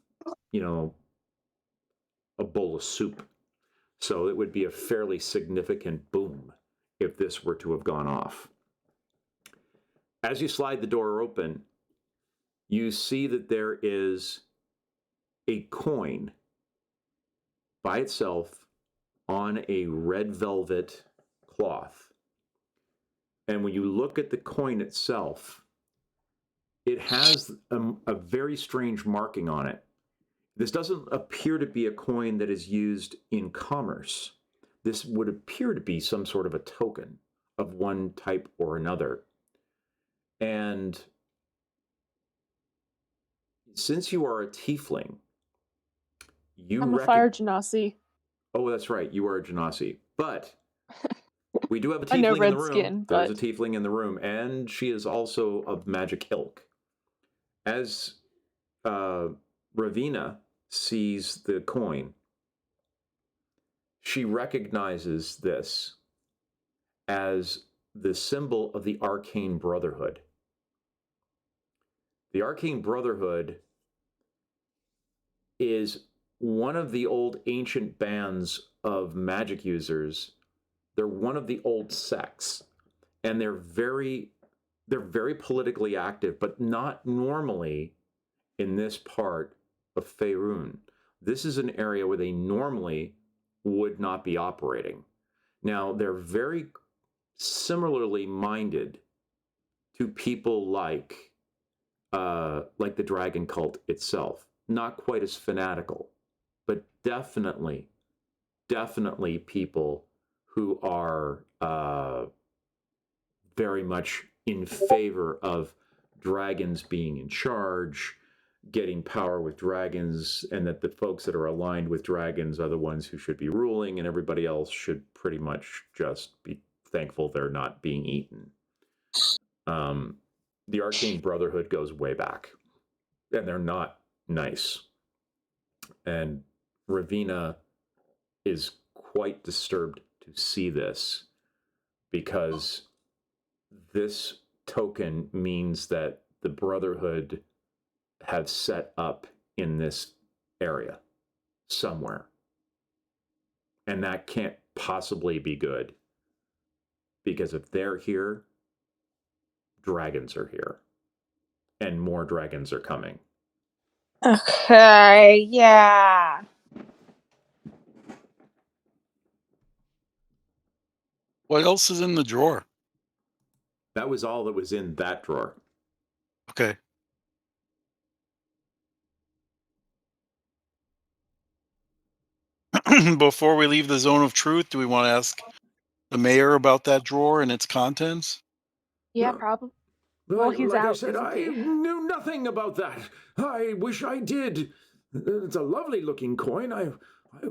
a bowl of soup. So it would be a fairly significant boom if this were to have gone off. As you slide the door open, you see that there is a coin by itself on a red velvet cloth. And when you look at the coin itself, it has a very strange marking on it. This doesn't appear to be a coin that is used in commerce. This would appear to be some sort of a token of one type or another. And since you are a tiefling, I'm a fire genasi. Oh, that's right. You are a genasi. But we do have a I know tiefling in the red room. skin, There's but a tiefling in the room, and she is also of magic ilk. As Ravina sees the coin, she recognizes this as the symbol of the Arcane Brotherhood. The Arcane Brotherhood is one of the old ancient bands of magic users. They're one of the old sects, and they're very politically active, but not normally in this part of Faerun. This is an area where they normally would not be operating. Now, they're very similarly minded to people like the dragon cult itself. Not quite as fanatical, but definitely people who are very much in favor of dragons being in charge, getting power with dragons, and that the folks that are aligned with dragons are the ones who should be ruling, and everybody else should pretty much just be thankful they're not being eaten. The Arcane Brotherhood goes way back, and they're not nice. And Ravina is quite disturbed to see this, because this token means that the Brotherhood have set up in this area somewhere. And that can't possibly be good, because if they're here, dragons are here. And more dragons are coming. Okay, yeah. What else is in the drawer? That was all that was in that drawer. Okay. Before we leave the zone of truth, do we want to ask the mayor about that drawer and its contents? yeah, No. probably. Well, he's like I out, said, isn't I he? knew nothing about that. I wish I did. It's a lovely looking coin. I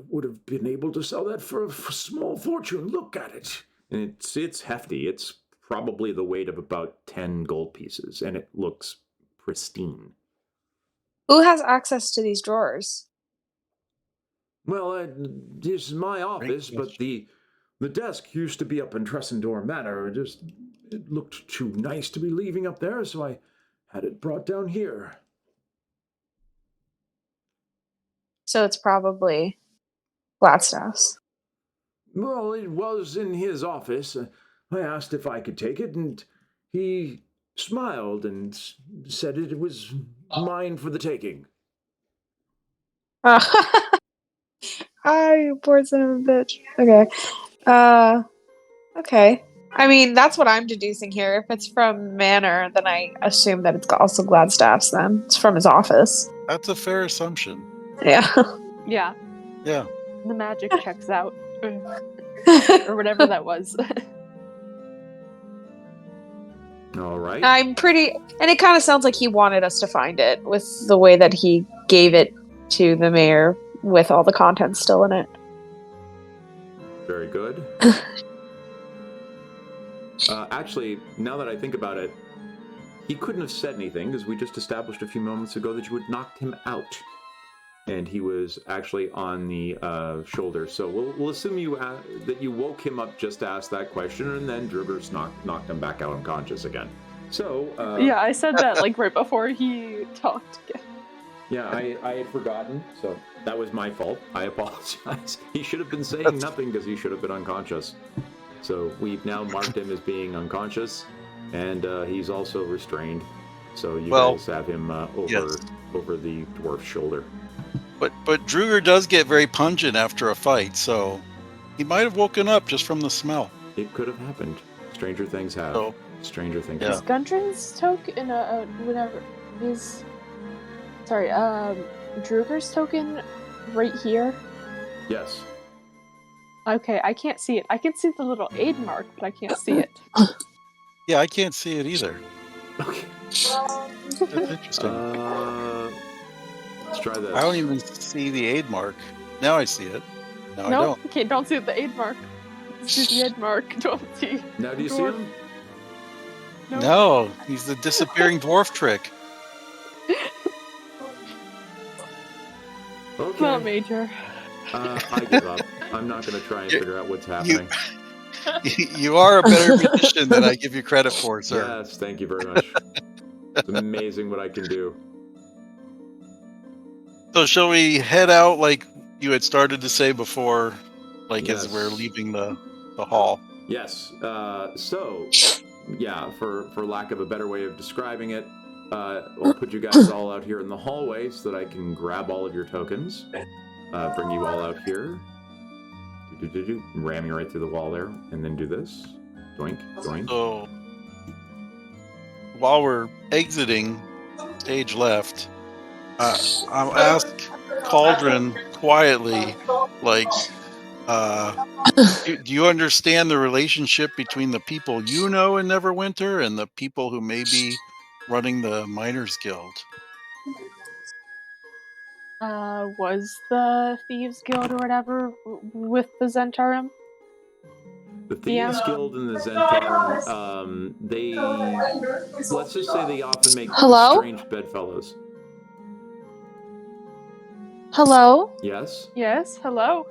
would have been able to sell that for a small fortune. Look at it. And it's hefty. It's probably the weight of about 10 gold pieces, and it looks pristine. Who has access to these drawers? Well, this is my office, but the desk used to be up in Tressendor Manor. It looked too nice to be leaving up there, so I had it brought down here. So it's probably Gladstaff's. Well, it was in his office. I asked if I could take it, and he smiled and said it was mine for the taking. Ah, you poor son of a bitch. Okay. Okay. I mean, that's what I'm deducing here. If it's from Manor, then I assume that it's also Gladstaff's then. It's from his office. That's a fair assumption. Yeah. Yeah. Yeah. The magic checks out. Or whatever that was. All right. I'm pretty... And it kind of sounds like he wanted us to find it with the way that he gave it to the mayor with all the contents still in it. Very good. Actually, now that I think about it, he couldn't have said anything, because we just established a few moments ago that you had knocked him out. And he was actually on the shoulder. So we'll assume that you woke him up just to ask that question, and then Drugger's knocked him back out unconscious again. So yeah, I said that like right before he talked again. Yeah, I had forgotten, so that was my fault. I apologize. He should have been saying nothing, because he should have been unconscious. So we've now marked him as being unconscious, and he's also restrained. So you guys have him over the dwarf's shoulder. But Druger does get very pungent after a fight, so he might have woken up just from the smell. It could have happened. Stranger things have. So, Stranger things Is have. Gundren's token whatever his Druger's token right here? Yes. Okay, I can't see it. I can see the little aid mark, but I can't see it. Yeah, I can't see it either. Okay. That's interesting. Let's try this. I don't even see the aid mark. Now I see it. No, I No, don't. okay, don't see the aid mark. See the aid mark. Don't see. Now, do you see dwarf. him? Nope. No, he's the disappearing dwarf trick. Okay. Not major. I give up. I'm not going to try and figure out what's happening. You are a better musician than I give you credit for, sir. Yes, thank you very much. It's amazing what I can do. So shall we head out like you had started to say before, like Yes. as we're leaving the hall? Yes. So, yeah, for lack of a better way of describing it, I'll put you guys all out here in the hallway so that I can grab all of your tokens. Bring you all out here. Ram you right through the wall there, and then do this. Doink, doink. So while we're exiting stage left, I'll ask Cauldron quietly, like, do you understand the relationship between the people you know in Neverwinter and the people who may be running the Miners Guild? Was the Thieves Guild or whatever with the Zentarum? The Thieves Guild and the Zentarum, let's just say they often make Hello? strange bedfellows. Hello? Yes? Yes, hello.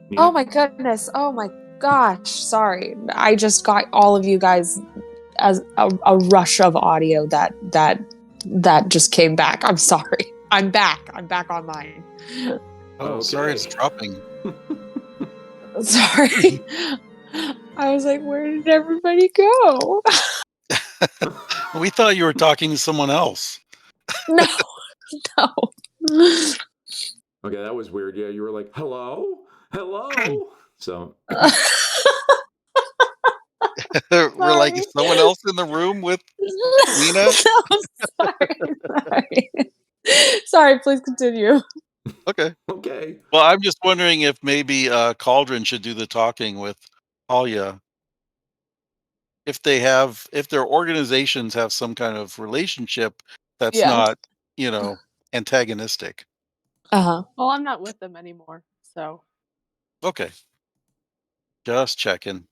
Nina? Oh my goodness. Oh my gosh. Sorry. I just got all of you guys as a rush of audio that just came back. I'm sorry. I'm back. I'm back online. Oh, sorry, it's dropping. Sorry. I was like, where did everybody go? We thought you were talking to someone else. No. No. Okay, that was weird. Yeah, you were like, hello? Hello? So. We're like, is someone else in the room with Nina? No, sorry. Sorry, please continue. Okay. Okay. Well, I'm just wondering if maybe Cauldron should do the talking with Talia. If their organizations have some kind of relationship that's Yeah. not, antagonistic. Uh-huh. Well, I'm not with them anymore, so. Okay. Just checking.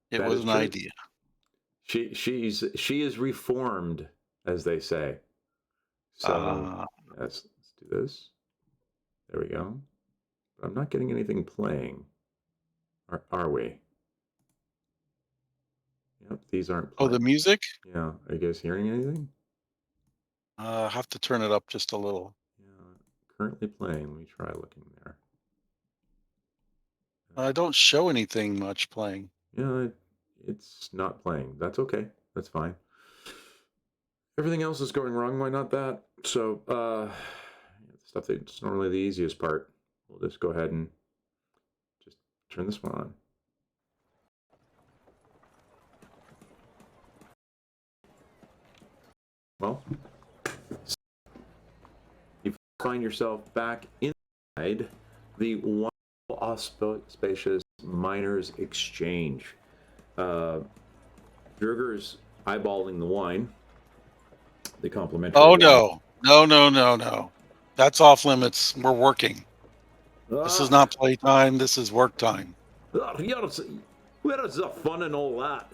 It That was is an true. idea. She is reformed, as they say. So let's do this. There we go. But I'm not getting anything playing. Are we? Yep, these aren't Oh, playing. the music? Yeah. Are you guys hearing anything? I have to turn it up just a little. Yeah. Currently playing. Let me try looking there. I don't show anything much playing. Yeah, it's not playing. That's okay. That's fine. Everything else is going wrong. Why not that? So, stuff that's normally the easiest part. We'll just go ahead and just turn this one on. Well, you find yourself back inside the wonderful, auspicious Miners Exchange. Druger's eyeballing the wine. The complimentary Oh, wine. no. That's off limits. We're working. This is not playtime. This is work time. Where is the fun and all that?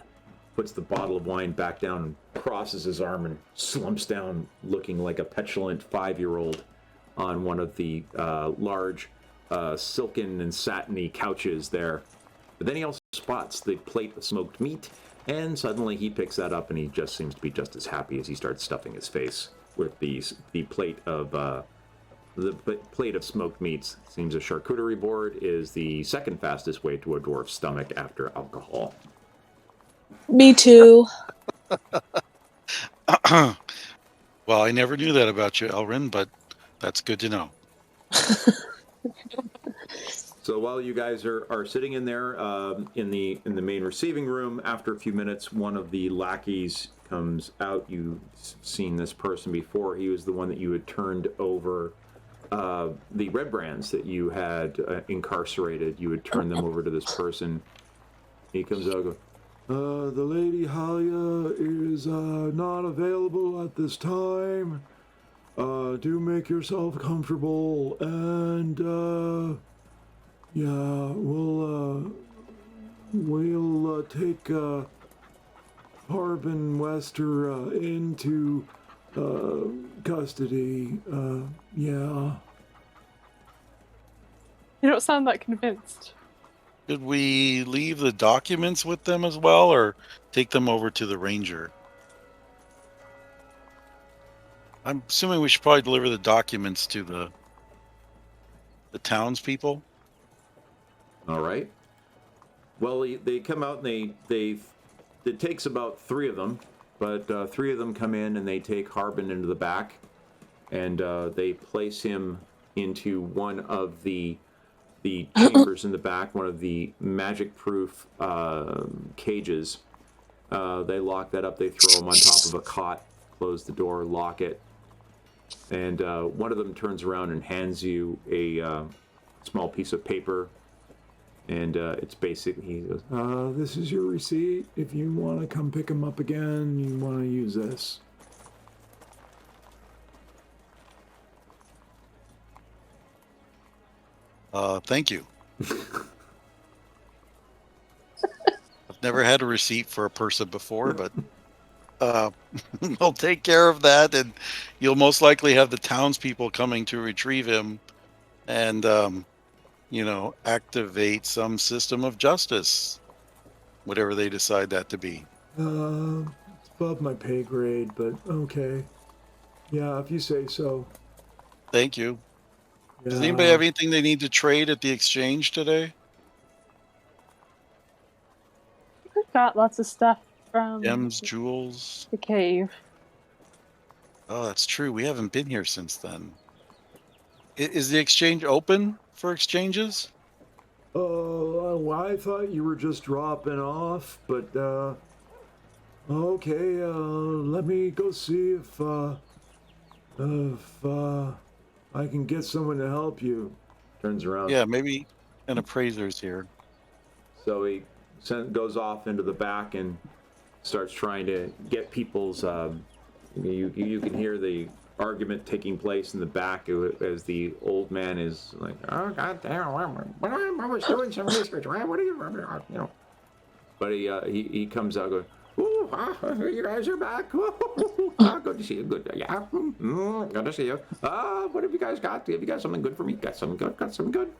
Puts the bottle of wine back down and crosses his arm and slumps down looking like a petulant 5-year-old on one of the large silken and satiny couches there. But then he also spots the plate of smoked meat, and suddenly he picks that up and he just seems to be just as happy as he starts stuffing his face with the plate of smoked meats. Seems a charcuterie board is the second fastest way to a dwarf's stomach after alcohol. Me too. Well, I never knew that about you, Elrin, but that's good to know. So while you guys are sitting in there in the main receiving room, after a few minutes, one of the lackeys comes out. You've seen this person before. He was the one that you had turned over the Redbrands that you had incarcerated. You had turned them over to this person. He comes out and goes, The Lady Halia is not available at this time. Do make yourself comfortable, and yeah, we'll take Harbin Wester into custody. Yeah. You don't sound that convinced. Should we leave the documents with them as well, or take them over to the ranger? I'm assuming we should probably deliver the documents to the townspeople. all right. Well, they come out and it takes about 3 of them, but 3 of them come in and they take Harbin into the back, and they place him into one of the chambers in the back, one of the magic-proof cages. They lock that up. They throw him on top of a cot, close the door, lock it, and one of them turns around and hands you a small piece of paper. And it's basically, he goes, This is your receipt. If you want to come pick him up again, you want to use this. Thank you. I've never had a receipt for a person before, but I'll take care of that, and you'll most likely have the townspeople coming to retrieve him and, activate some system of justice, whatever they decide that to be. It's above my pay grade, but okay. Yeah, if you say so. Thank you. Yeah. Does anybody have anything they need to trade at the exchange today? We've got lots of stuff from Gems, jewels. the cave. Oh, that's true. We haven't been here since then. Is the exchange open for exchanges? I thought you were just dropping off, but okay. Let me go see if I can get someone to help you. turns around. Yeah, maybe an appraiser's here. So he goes off into the back and starts trying to get people's. You can hear the argument taking place in the back as the old man is like, "Oh God damn! I was doing some research. What are you? But he comes out going, "Ooh, you guys are back. Good to see you. Good, yeah. Good to see you. What have you guys got? Have you got something good for me? Got something good? Got something good?"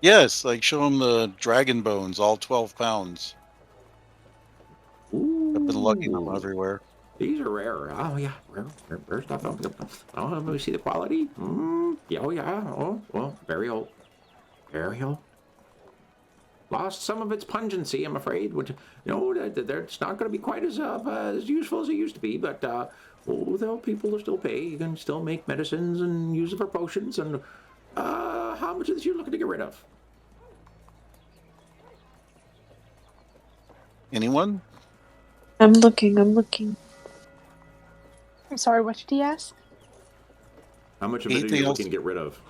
Yes, like show them the dragon bones, all 12 pounds. Ooh. I've been lugging them everywhere. These are rare. Oh yeah, rare stuff. Oh, let me see the quality. Yeah, oh yeah. Oh, well, very old. Very old. Lost some of its pungency, I'm afraid. Which, it's not going to be quite as useful as it used to be. But though people will still pay, you can still make medicines and use it for potions. And how much of this are you looking to get rid of? Anyone? I'm looking. I'm sorry, what did he ask? How much of it are Anything you else? looking to get rid of?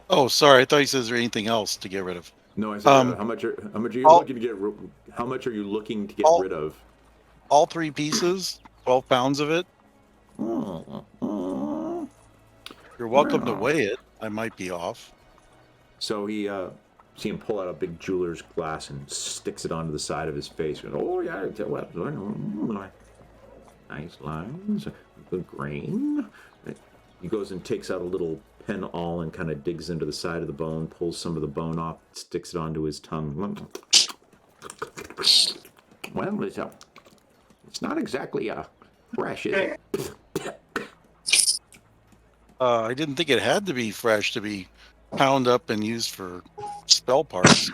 Oh, sorry. I thought you said is there anything else to get rid of? No, I said how much are you looking to get? How much are you looking to get rid of? All 3 pieces, 12 pounds of it. You're welcome to weigh it. I might be off. So he see him pull out a big jeweler's glass and sticks it onto the side of his face. Goes, oh yeah, nice lines, good grain. He goes and takes out a little pen awl and kind of digs into the side of the bone, pulls some of the bone off, sticks it onto his tongue. Well, it's not exactly fresh, is it? I didn't think it had to be fresh to be pound up and used for spell parts.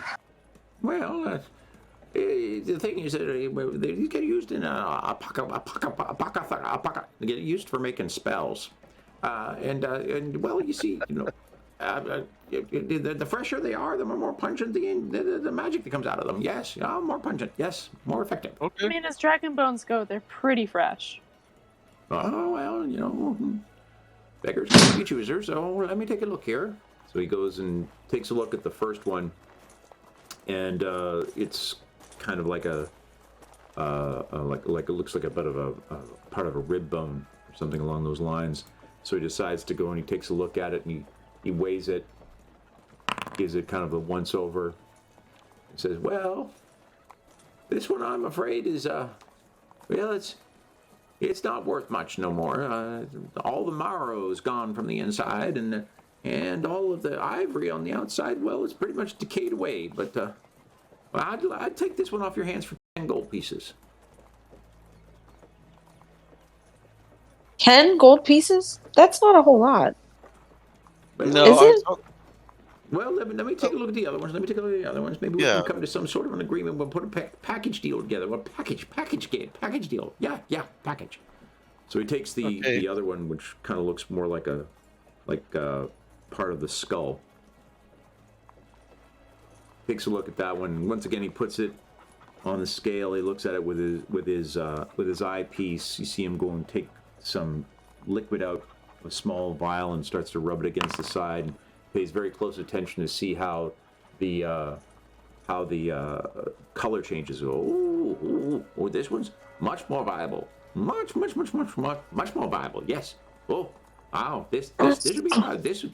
Well, the thing is that they get used in they get used for making spells, and well, you see, the fresher they are, the more pungent the magic that comes out of them. Yes, more pungent. Yes, more effective. I Okay. mean, as dragon bones go, they're pretty fresh. Oh, well, beggars can't be choosers, so let me take a look here. So he goes and takes a look at the first one, and it's kind of like like it looks like a bit of a part of a rib bone or something along those lines. So he decides to go and he takes a look at it and he weighs it, gives it kind of a once over. He says, "Well, this one I'm afraid is it's not worth much no more. All the marrow's gone from the inside, and all of the ivory on the outside, well, it's pretty much decayed away. But I'd take this one off your hands for 10 gold pieces." 10 gold pieces? That's not a whole lot. No, Is it? Well, let me take a look at the other ones. Maybe we Yeah. can come to some sort of an agreement. We'll put a package deal together. Well, package deal. Yeah, package. So he takes the other one, which kind of looks more like a part of the skull. Takes a look at that one. Once again, he puts it on the scale. He looks at it with his eyepiece. You see him go and take some liquid out of a small vial and starts to rub it against the side. And pays very close attention to see how the color changes. Oh, this one's much more viable. Much more viable. Yes. Oh, wow. This would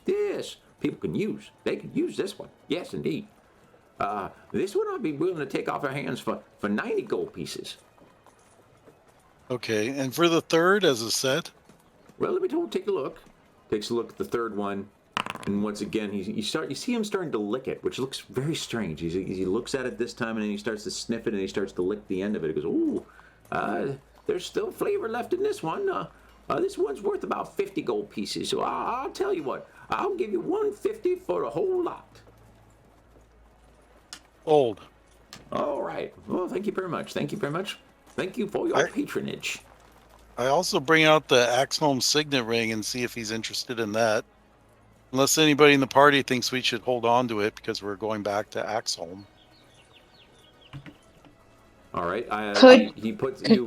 be this people can use. They can use this one. Yes, indeed. This one I'd be willing to take off our hands for 90 gold pieces. Okay, and for the third as a set? Well, let me take a look. Takes a look at the third one, and once again, you see him starting to lick it, which looks very strange. He looks at it this time, and then he starts to sniff it, and he starts to lick the end of it. He goes, "Ooh, there's still flavor left in this one. This one's worth about 50 gold pieces. So I'll tell you what, I'll give you 150 for a whole lot." Old. All right. Well, thank you very much. Thank you for your patronage. I also bring out the Axholm signet ring and see if he's interested in that. Unless anybody in the party thinks we should hold on to it because we're going back to Axholm. All right. You put the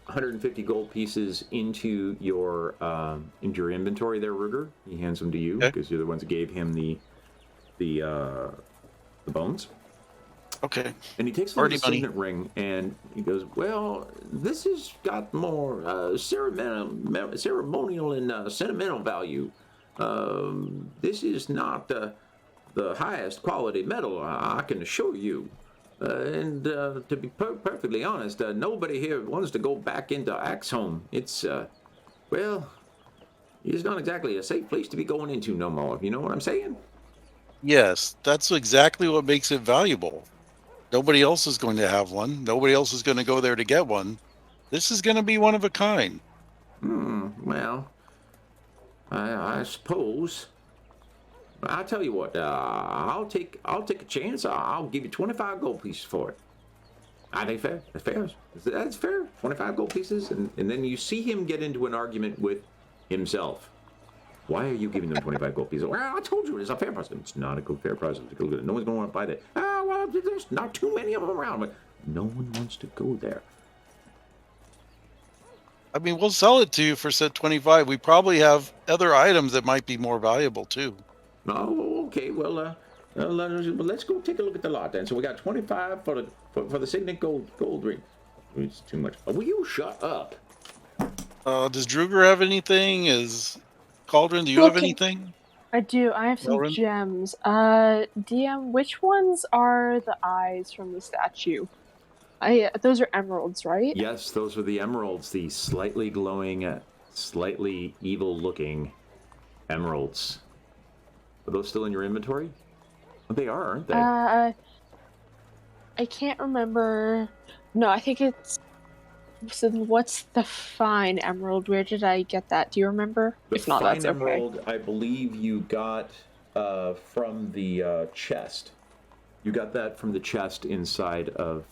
150 gold pieces into your inventory there, Ruger. He hands them to you because you're the ones that gave him the bones. Okay. And he takes a look at the signet ring and he goes, "Well, this has got more ceremonial and sentimental value. This is not the highest quality metal, I can assure you. And to be perfectly honest, nobody here wants to go back into Axholm. It's, it's not exactly a safe place to be going into no more, if you know what I'm saying?" Yes, that's exactly what makes it valuable. Nobody else is going to have one. Nobody else is going to go there to get one. This is going to be one of a kind. Well, I suppose. I'll tell you what. I'll take a chance. I'll give you 25 gold pieces for it. I think fair. That's fair. That's fair. 25 gold pieces, and then you see him get into an argument with himself. Why are you giving them 25 gold pieces? Well, I told you it's a fair price. It's not a good fair price. No one's going to want to buy that. Well, there's not too many of them around. But no one wants to go there. I mean, we'll sell it to you for set 25. We probably have other items that might be more valuable too. Oh, okay. Well, let's go take a look at the lot then. So we got 25 for the signet gold ring. It's too much. Will you shut up? Does Druger have anything? Cauldron, do you have anything? I do. I have some Elrin? gems. DM, which ones are the eyes from the statue? Those are emeralds, right? Yes, those are the emeralds. The slightly glowing, slightly evil-looking emeralds. Are those still in your inventory? Well, they are, aren't they? I can't remember. No, I think it's. So what's the fine emerald? Where did I get that? Do you remember? If not, that's okay. The fine emerald, I believe you got from the chest. You got that from the chest inside of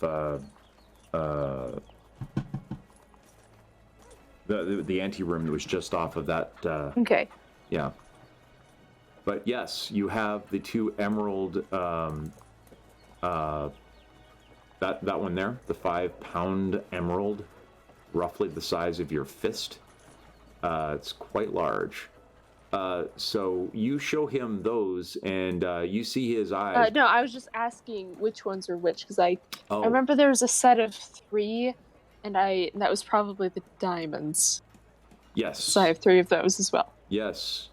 the anteroom that was just off of that. Okay. Yeah. But yes, you have the 2 emerald, that one there, the 5-pound emerald, roughly the size of your fist. It's quite large. So you show him those, and you see his eyes. No, I was just asking which ones are which because I Oh, remember there was a set of 3, and that was probably the diamonds. yes. So I have 3 of those as well. Yes.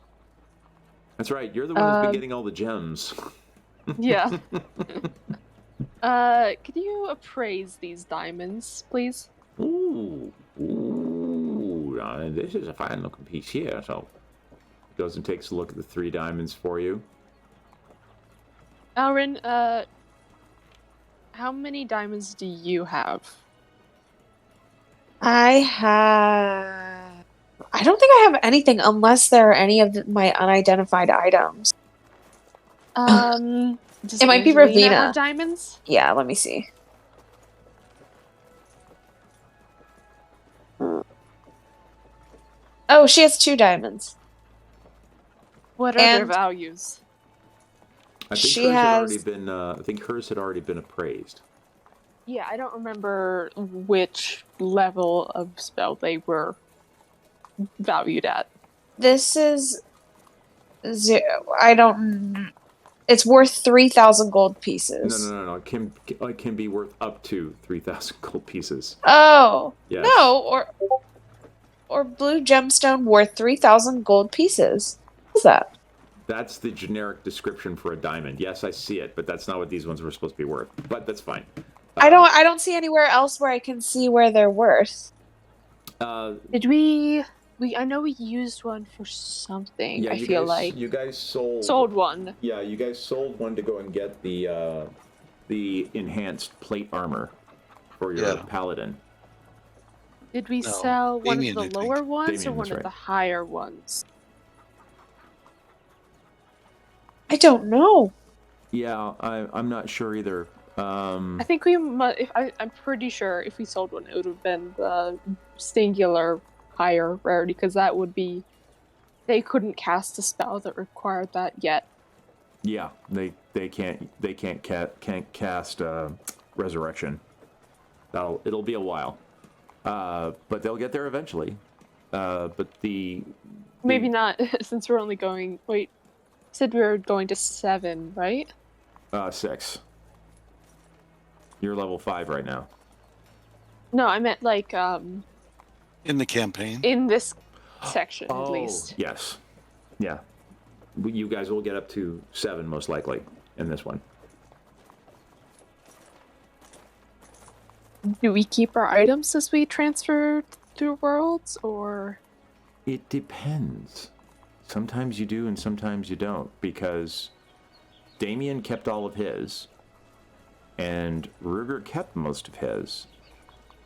That's right. You're the one who's been getting all the gems. Yeah. Could you appraise these diamonds, please? Ooh. This is a fine looking piece here. So he goes and takes a look at the 3 diamonds for you. Alrin, how many diamonds do you have? I don't think I have anything unless there are any of my unidentified items. Does It might be Angelina Ravina. have diamonds? Yeah, let me see. Oh, she has 2 diamonds. What are their And values? I think She hers had has- already been. I think hers had already been appraised. Yeah, I don't remember which level of spell they were valued at. This is I don't. It's worth 3,000 gold pieces. No. It can be worth up to 3,000 gold pieces. Oh Yes. no, or blue gemstone worth 3,000 gold pieces. What's that? That's the generic description for a diamond. Yes, I see it, but that's not what these ones were supposed to be worth. But that's fine. I don't see anywhere else where I can see where they're worth. Did we I know we used one for something. Yeah, I feel like you guys sold one. Yeah, you guys sold one to go and get the enhanced plate armor for your paladin. Did we No, sell one Damien, of I the think. lower ones Damien, or one that's of right. the higher ones? I don't know. Yeah, I'm not sure either. I think we I'm pretty sure if we sold one, it would have been the singular higher rarity because that would be. They couldn't cast a spell that required that yet. Yeah, they can't cast resurrection. It'll be a while, but they'll get there eventually. But Maybe not since we're only going. Wait, said we were going to 7, right? 6. You're level 5 right now. No, I meant like In the campaign. in this section at least. Yes, yeah. You guys will get up to 7 most likely in this one. Do we keep our items as we transfer through worlds, or? It depends. Sometimes you do and sometimes you don't, because Damien kept all of his, and Ruger kept most of his,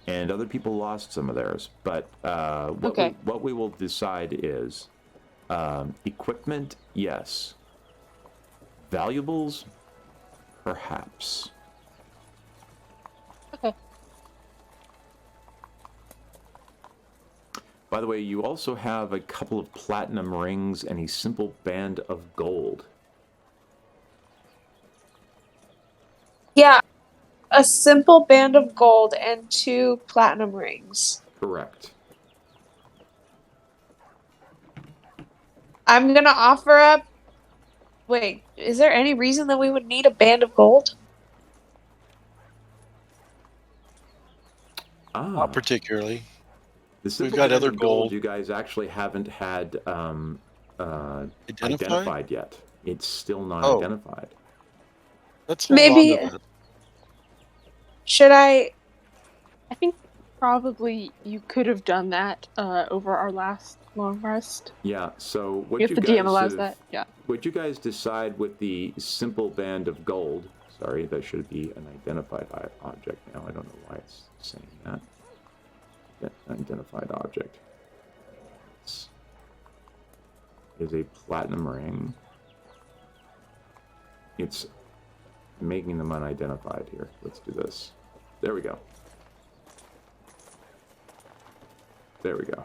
and other people lost some of theirs. But what we will decide is equipment, yes. Valuables, perhaps. Okay. By the way, you also have a couple of platinum rings and a simple band of gold. Yeah, a simple band of gold and 2 platinum rings. Correct. I'm gonna offer up. Wait, is there any reason that we would need a band of gold? Not particularly. The simple got band other of gold gold. you guys actually haven't had Identified? identified yet. It's still not Oh. identified. Let's hold Maybe- on to that. Should I? I think probably you could have done that over our last long rest. Yeah, so what If you the guys DM allows have- that, yeah. What you guys decide with the simple band of gold, sorry, that should be an identified object now. I don't know why it's saying that. Yeah, identified object. Is a platinum ring. It's making them unidentified here. Let's do this. There we go. There we go.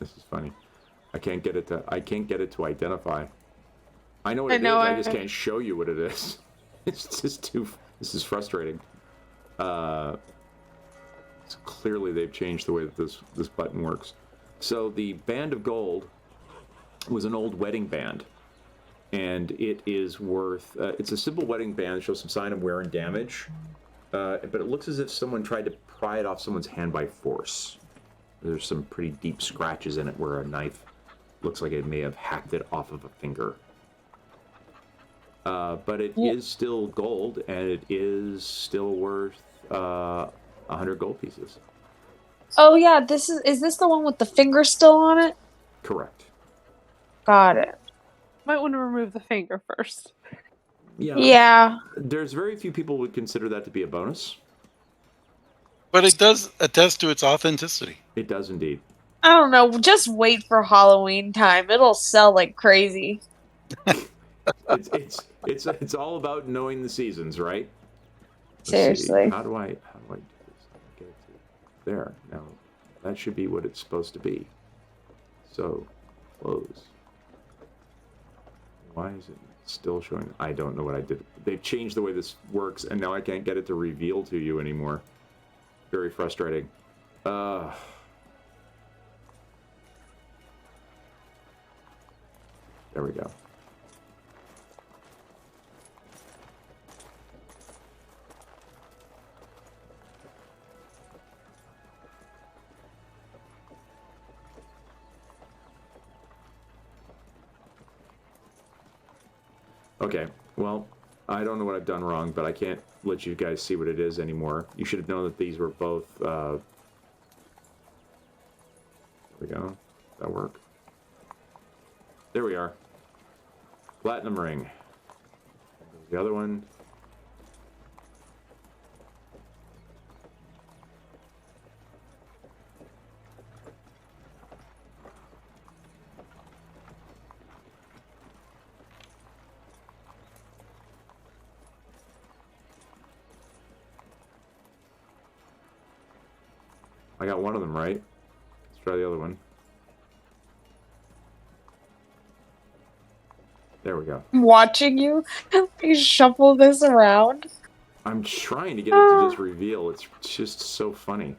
This is funny. I can't get it to identify. I know what I it know, is. I just can't show you what it is. It's just too. This is frustrating. So clearly they've changed the way that this button works. So the band of gold was an old wedding band, and it is worth. It's a simple wedding band that shows some sign of wear and damage, but it looks as if someone tried to pry it off someone's hand by force. There's some pretty deep scratches in it where a knife looks like it may have hacked it off of a finger. But it is still gold, and it is still worth 100 gold pieces. Oh yeah, is this the one with the finger still on it? Correct. Got it. Might want to remove the finger first. Yeah. There's very few people would consider that to be a bonus. But it does attest to its authenticity. It does indeed. I don't know. Just wait for Halloween time. It'll sell like crazy. It's all about knowing the seasons, right? Seriously. How do I do this? Get it to there. Now that should be what it's supposed to be. So close. Why is it still showing? I don't know what I did. They've changed the way this works, and now I can't get it to reveal to you anymore. Very frustrating. There we go. Okay, well, I don't know what I've done wrong, but I can't let you guys see what it is anymore. You should have known that these were both, there we go. That work? There we are. Platinum ring. The other one. I got one of them right. Let's try the other one. There we go. I'm watching you shuffle this around. I'm trying to get it to just reveal. It's just so funny.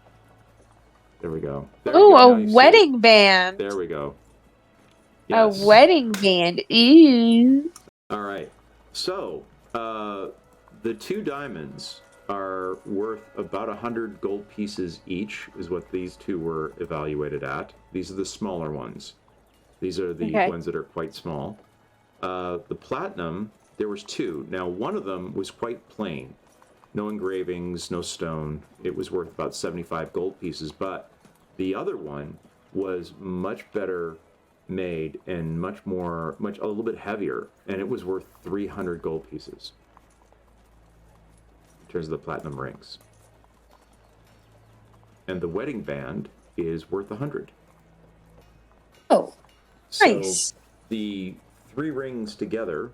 There we go. There Ooh, we go. a wedding band. There we go. A Yes. wedding band. Ooh. All right. So, the two diamonds are worth about 100 gold pieces each, is what these two were evaluated at. These are the smaller ones. These are the ones that are quite small. The platinum, there was two. Now, one of them was quite plain. No engravings, no stone. It was worth about 75 gold pieces, but the other one was much better made and a little bit heavier, and it was worth 300 gold pieces in terms of the platinum rings. And the wedding band is worth 100. Oh, nice. So the 3 rings together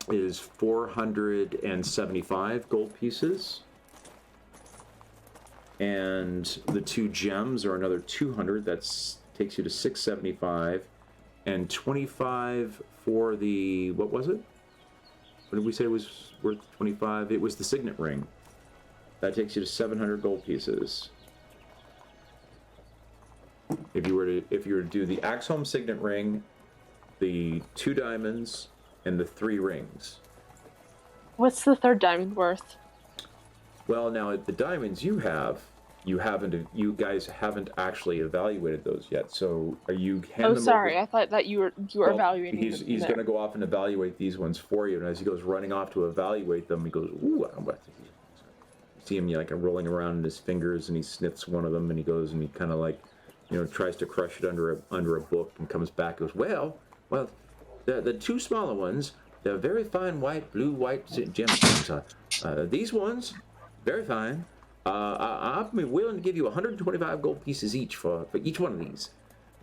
is 475 gold pieces, and the 2 gems are another 200. That's takes you to 675, and 25 for the, what was it? What did we say was worth 25? It was the signet ring. That takes you to 700 gold pieces. If you were to do the Axholm signet ring, the 2 diamonds, and the 3 rings. What's the third diamond worth? Well, now the diamonds you guys haven't actually evaluated those yet. So are you? Oh, sorry. I thought that you were evaluating. He's going to go off and evaluate these ones for you, and as he goes running off to evaluate them, he goes, "Ooh, I'm about to." See him like rolling around in his fingers, and he sniffs one of them, and he goes and he kind of like, tries to crush it under a book, and comes back and goes, well, the 2 smaller ones, they're very fine white gemstones. These ones, very fine. I'll be willing to give you 125 gold pieces each for each one of these.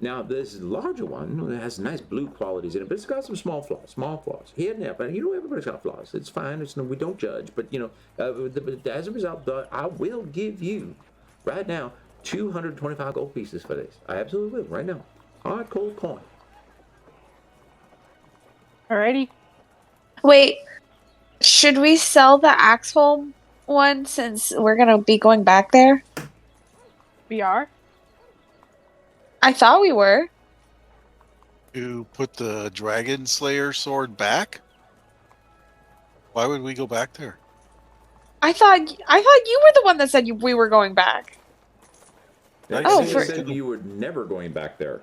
Now, this larger one that has nice blue qualities in it, but it's got some small flaws. Here and there, but everybody's got flaws. It's fine. We don't judge. But, as a result, I will give you, right now, 225 gold pieces for this. I absolutely will, right now. Hot cold coin. Alrighty. Wait, should we sell the Axholm one since we're gonna be going back there? We are. I thought we were. To put the Dragon Slayer sword back? Why would we go back there? I thought you were the one that said we were going back. I Oh, I see for- it. said you were never going back there.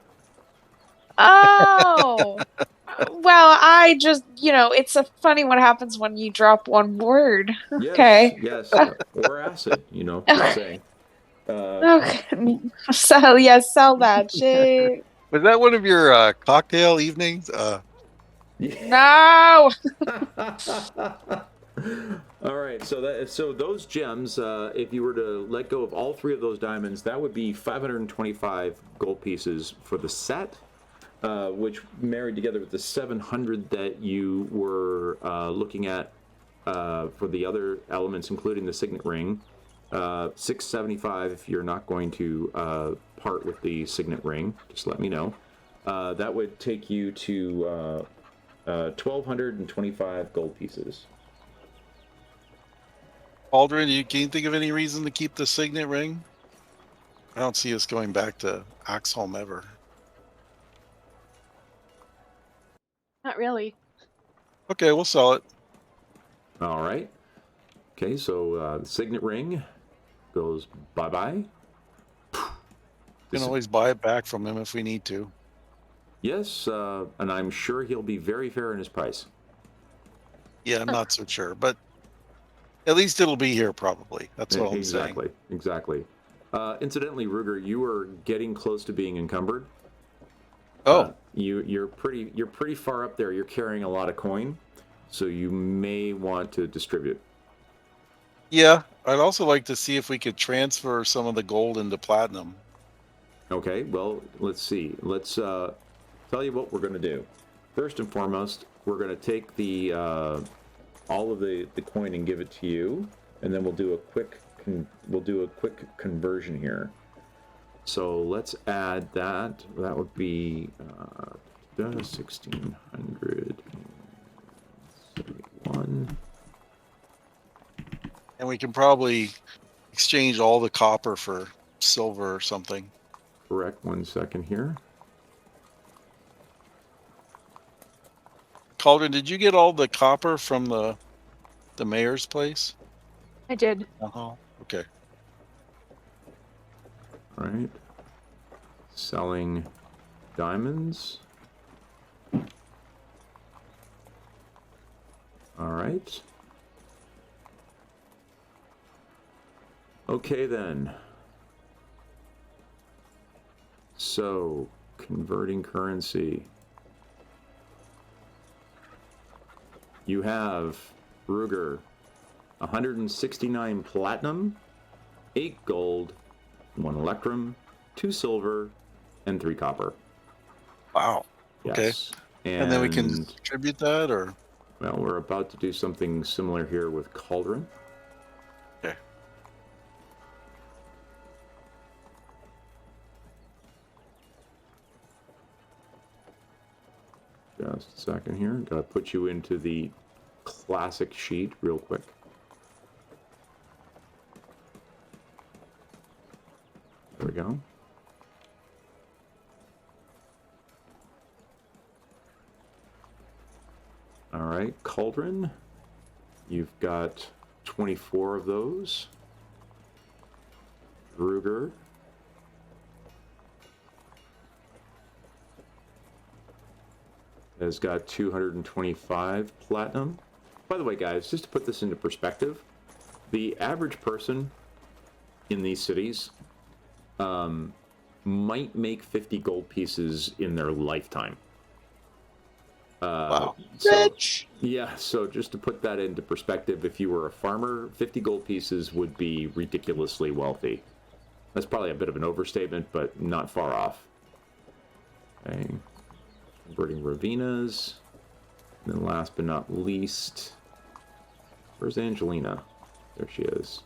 Oh. Well, I just, it's a funny what happens when you drop one word. Yes, Okay. yes, or acid. Just saying. Okay. So, yeah, sell that shit. Was that one of your cocktail evenings? No. All right, so those gems, if you were to let go of all three of those diamonds, that would be 525 gold pieces for the set, which married together with the 700 that you were looking at for the other elements, including the signet ring. 675 if you're not going to part with the signet ring. Just let me know. That would take you to 1,225 gold pieces. Aldrin, can you think of any reason to keep the signet ring? I don't see us going back to Axholm ever. Not really. Okay, we'll sell it. All right. Okay, so the signet ring goes bye-bye. We can always buy it back from him if we need to. Yes, and I'm sure he'll be very fair in his price. Yeah, I'm not so sure, but at least it'll be here probably. That's what I'm saying. Exactly. Incidentally, Ruger, you are getting close to being encumbered. Oh, You're pretty far up there. You're carrying a lot of coin, so you may want to distribute. yeah. I'd also like to see if we could transfer some of the gold into platinum. Okay, well, let's see. Let's tell you what we're going to do. First and foremost, we're going to take the all of the coin and give it to you, and then we'll do a quick conversion here. So let's add that. That would be 1,671. And we can probably exchange all the copper for silver or something. Correct. 1 second here. Calder, did you get all the copper from the mayor's place? I did. Uh-huh. Okay. All right. Selling diamonds. All right. Okay then. So, converting currency. You have, Ruger, 169 platinum, 8 gold, 1 electrum, 2 silver, and 3 copper. Wow. Okay. Yes. And then we can distribute that, or? Well, we're about to do something similar here with Cauldron. Okay. Just a second here. Gotta put you into the classic sheet real quick. There we go. All right, Cauldron. You've got 24 of those. Ruger. Has got 225 platinum. By the way, guys, just to put this into perspective, the average person in these cities might make 50 gold pieces in their lifetime. Wow. Rich! Yeah, so just to put that into perspective, if you were a farmer, 50 gold pieces would be ridiculously wealthy. That's probably a bit of an overstatement, but not far off. Okay. Converting Ravinas. And then last but not least, where's Angelina? There she is.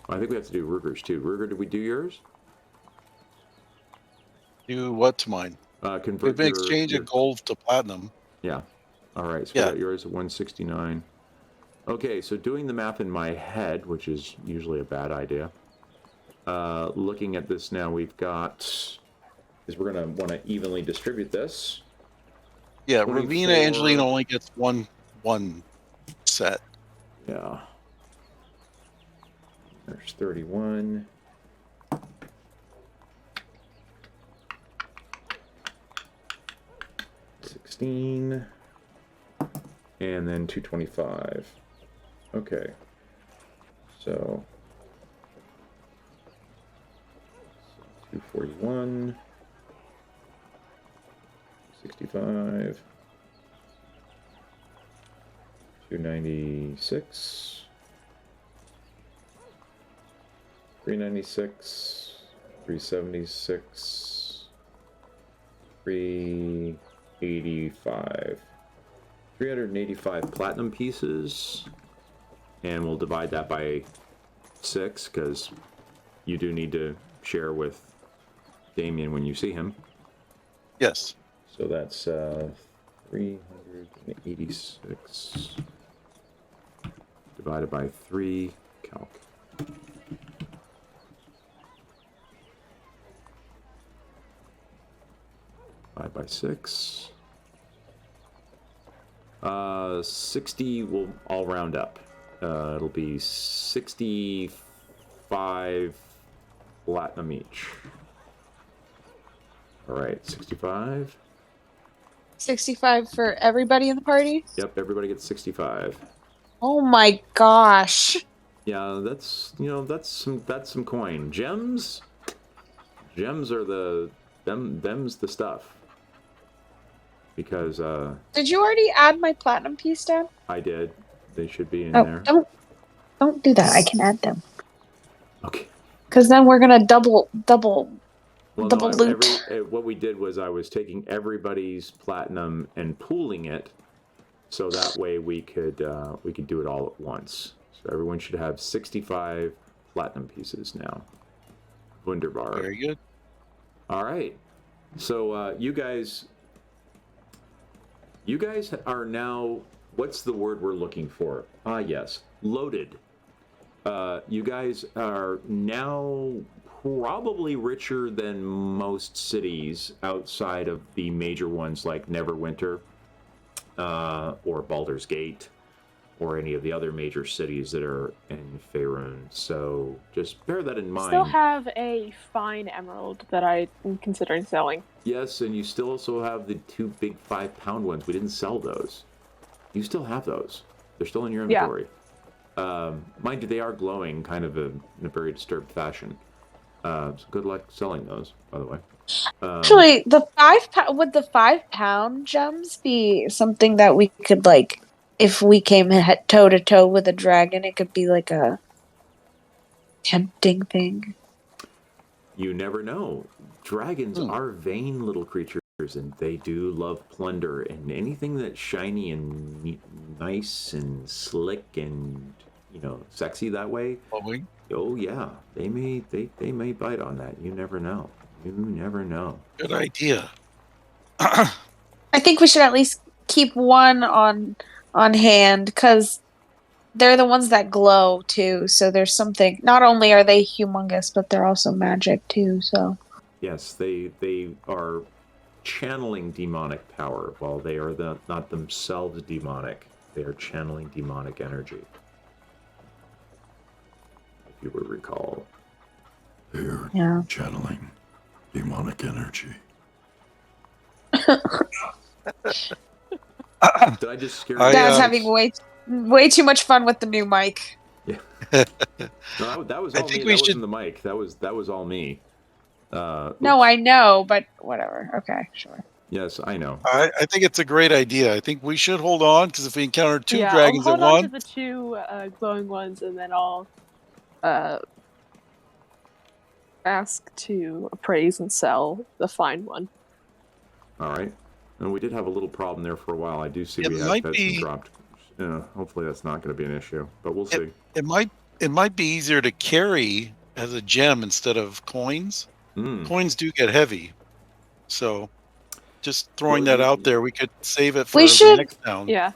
I think we have to do Ruger's too. Ruger, did we do yours? Do what to mine? Convert If we exchange your a gold to platinum. yeah. All right, so Yeah. we got yours at 169. Okay, so doing the math in my head, which is usually a bad idea. Looking at this now, we've got, is we're going to want to evenly distribute this. Yeah, 24. Ravina Angelina only gets one set. Yeah. There's 31. $16. And then 225. Okay. So 241. 65. 296. 396. 376. 385. 385 platinum pieces, and we'll divide that by 6 because you do need to share with Damien when you see him. Yes. So that's 386 divided by 3. Calc. Divide by 6. 60 will all round up. It'll be 65 platinum each. All right, 65. 65 for everybody in the party? Yep, everybody gets 65. Oh my gosh. Yeah, that's that's some coin. Gems are them's the stuff. Because Did you already add my platinum piece, Dad? I did. They should be in Oh, there. don't do that. I can add them. Okay. Because then we're gonna double Well, double no, loot. what we did was I was taking everybody's platinum and pooling it, so that way we could do it all at once. So everyone should have 65 platinum pieces now. Wunderbar. Very good. All right. So you guys are now, what's the word we're looking for? Ah, yes, loaded. You guys are now probably richer than most cities outside of the major ones like Neverwinter or Baldur's Gate or any of the other major cities that are in Faerun. So just bear that in mind. Still have a fine emerald that I'm considering selling. Yes, and you still also have the 2 big 5-pound ones. We didn't sell those. You still have those. They're still in your inventory. Mind you, they are glowing kind of in a very disturbed fashion. So good luck selling those, by the way. Actually, would the 5-pound gems be something that we could, like, if we came toe to toe with a dragon, it could be like a tempting thing? You never know. Dragons are vain little creatures, and they do love plunder, and anything that's shiny and nice and slick and sexy that way. Oh yeah, they may bite on that. You never know. You never know. Good idea. I think we should at least keep one on hand because they're the ones that glow too. So there's something. Not only are they humongous, but they're also magic too. So yes, they are channeling demonic power. While they are not themselves demonic, they are channeling demonic energy. If you would recall, They're channeling demonic energy. Did I just scare you? Dad's having way too much fun with the new mic. Yeah. No, that was all me. That wasn't the mic. That was all me. No, I know, but whatever. Okay, sure. Yes, I know. I think it's a great idea. I think we should hold on because if we encounter 2 dragons I'll at hold on once, to the 2 glowing ones, and then I'll ask to appraise and sell the fine one. All right. And we did have a little problem there for a while. I do see we have fed some dropped. Hopefully that's not going to be an issue, but we'll see. It might be easier to carry as a gem instead of coins. Coins do get heavy. So just throwing that out there, we could save it for We the should- next town. Yeah.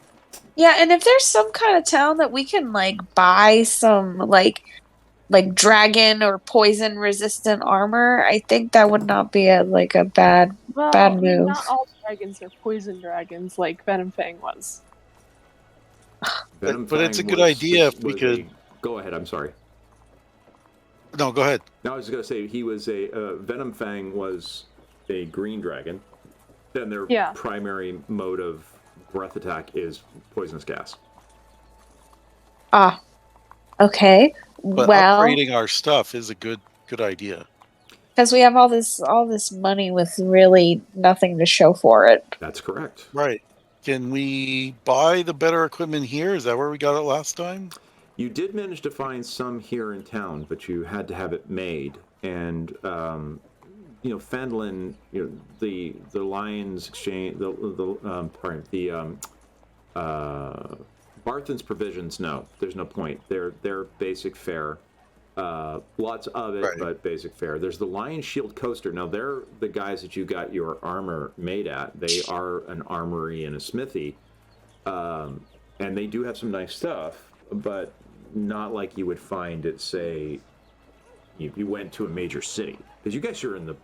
Yeah, and if there's some kind of town that we can like buy some like dragon or poison resistant armor, I think that would not be a bad Well, bad I mean, move. not all dragons are poison dragons like Venom Fang was. Venom But it's Fang a good was- idea was- if we was could. Go ahead. I'm sorry. No, go ahead. No, I was just gonna say he was a Venom Fang was a green dragon. Then their Yeah. primary mode of breath attack is poisonous gas. Ah, okay. But Well, upgrading our stuff is a good idea. because we have all this money with really nothing to show for it. That's correct. Right. Can we buy the better equipment here? Is that where we got it last time? You did manage to find some here in town, but you had to have it made. And Fandolin, the Lions Exchange, Barthen's Provisions. No, there's no point. They're basic fare. Lots of it, Right. but basic fare. There's the Lion Shield Coaster. Now they're the guys that you got your armor made at. They are an armory and a smithy, and they do have some nice stuff, but not like you would find at, say, if you went to a major city. Because you guys are in the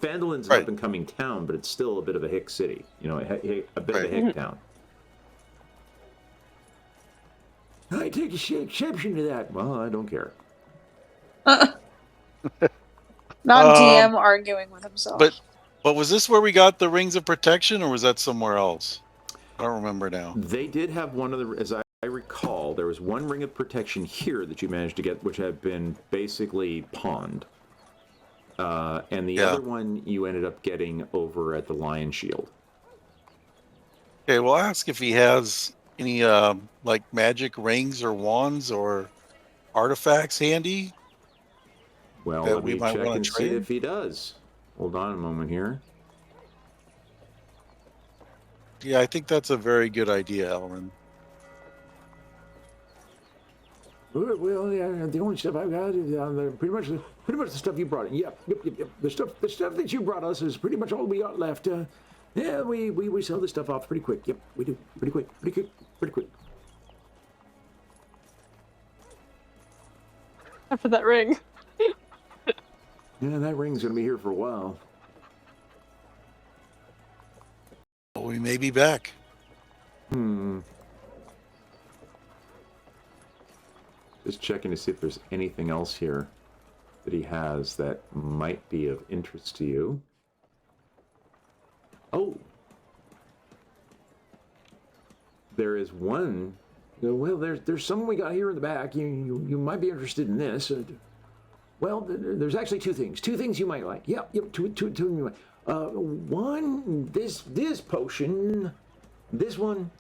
Fandolin's an Right. up and coming town, but it's still a bit of a hick city. A bit of a Right. hick town. I take exception to that. Well, I don't care. Not DM arguing with himself. But was this where we got the rings of protection, or was that somewhere else? I don't remember now. They did have one of the, as I recall, there was one ring of protection here that you managed to get, which had been basically pawned. And the other one you ended up getting over at the Lion Shield. Okay, we'll ask if he has any like magic rings or wands or artifacts handy. Well, That let we me might check wanna and see trade? if he does. Hold on a moment here. Yeah, I think that's a very good idea, Elrin. Well, yeah, the only stuff I've got is pretty much the stuff you brought in. Yep. The stuff that you brought us is pretty much all we got left. Yeah, we sell this stuff off pretty quick. Yep, we do. Pretty quick. After that ring. Yeah, that ring's gonna be here for a while. Well, we may be back. Just checking to see if there's anything else here that he has that might be of interest to you. Oh. There is one. Well, there's some we got here in the back. You might be interested in this. Well, there's actually two things. Two things you might like. Yep. Two you might. One, this potion. This one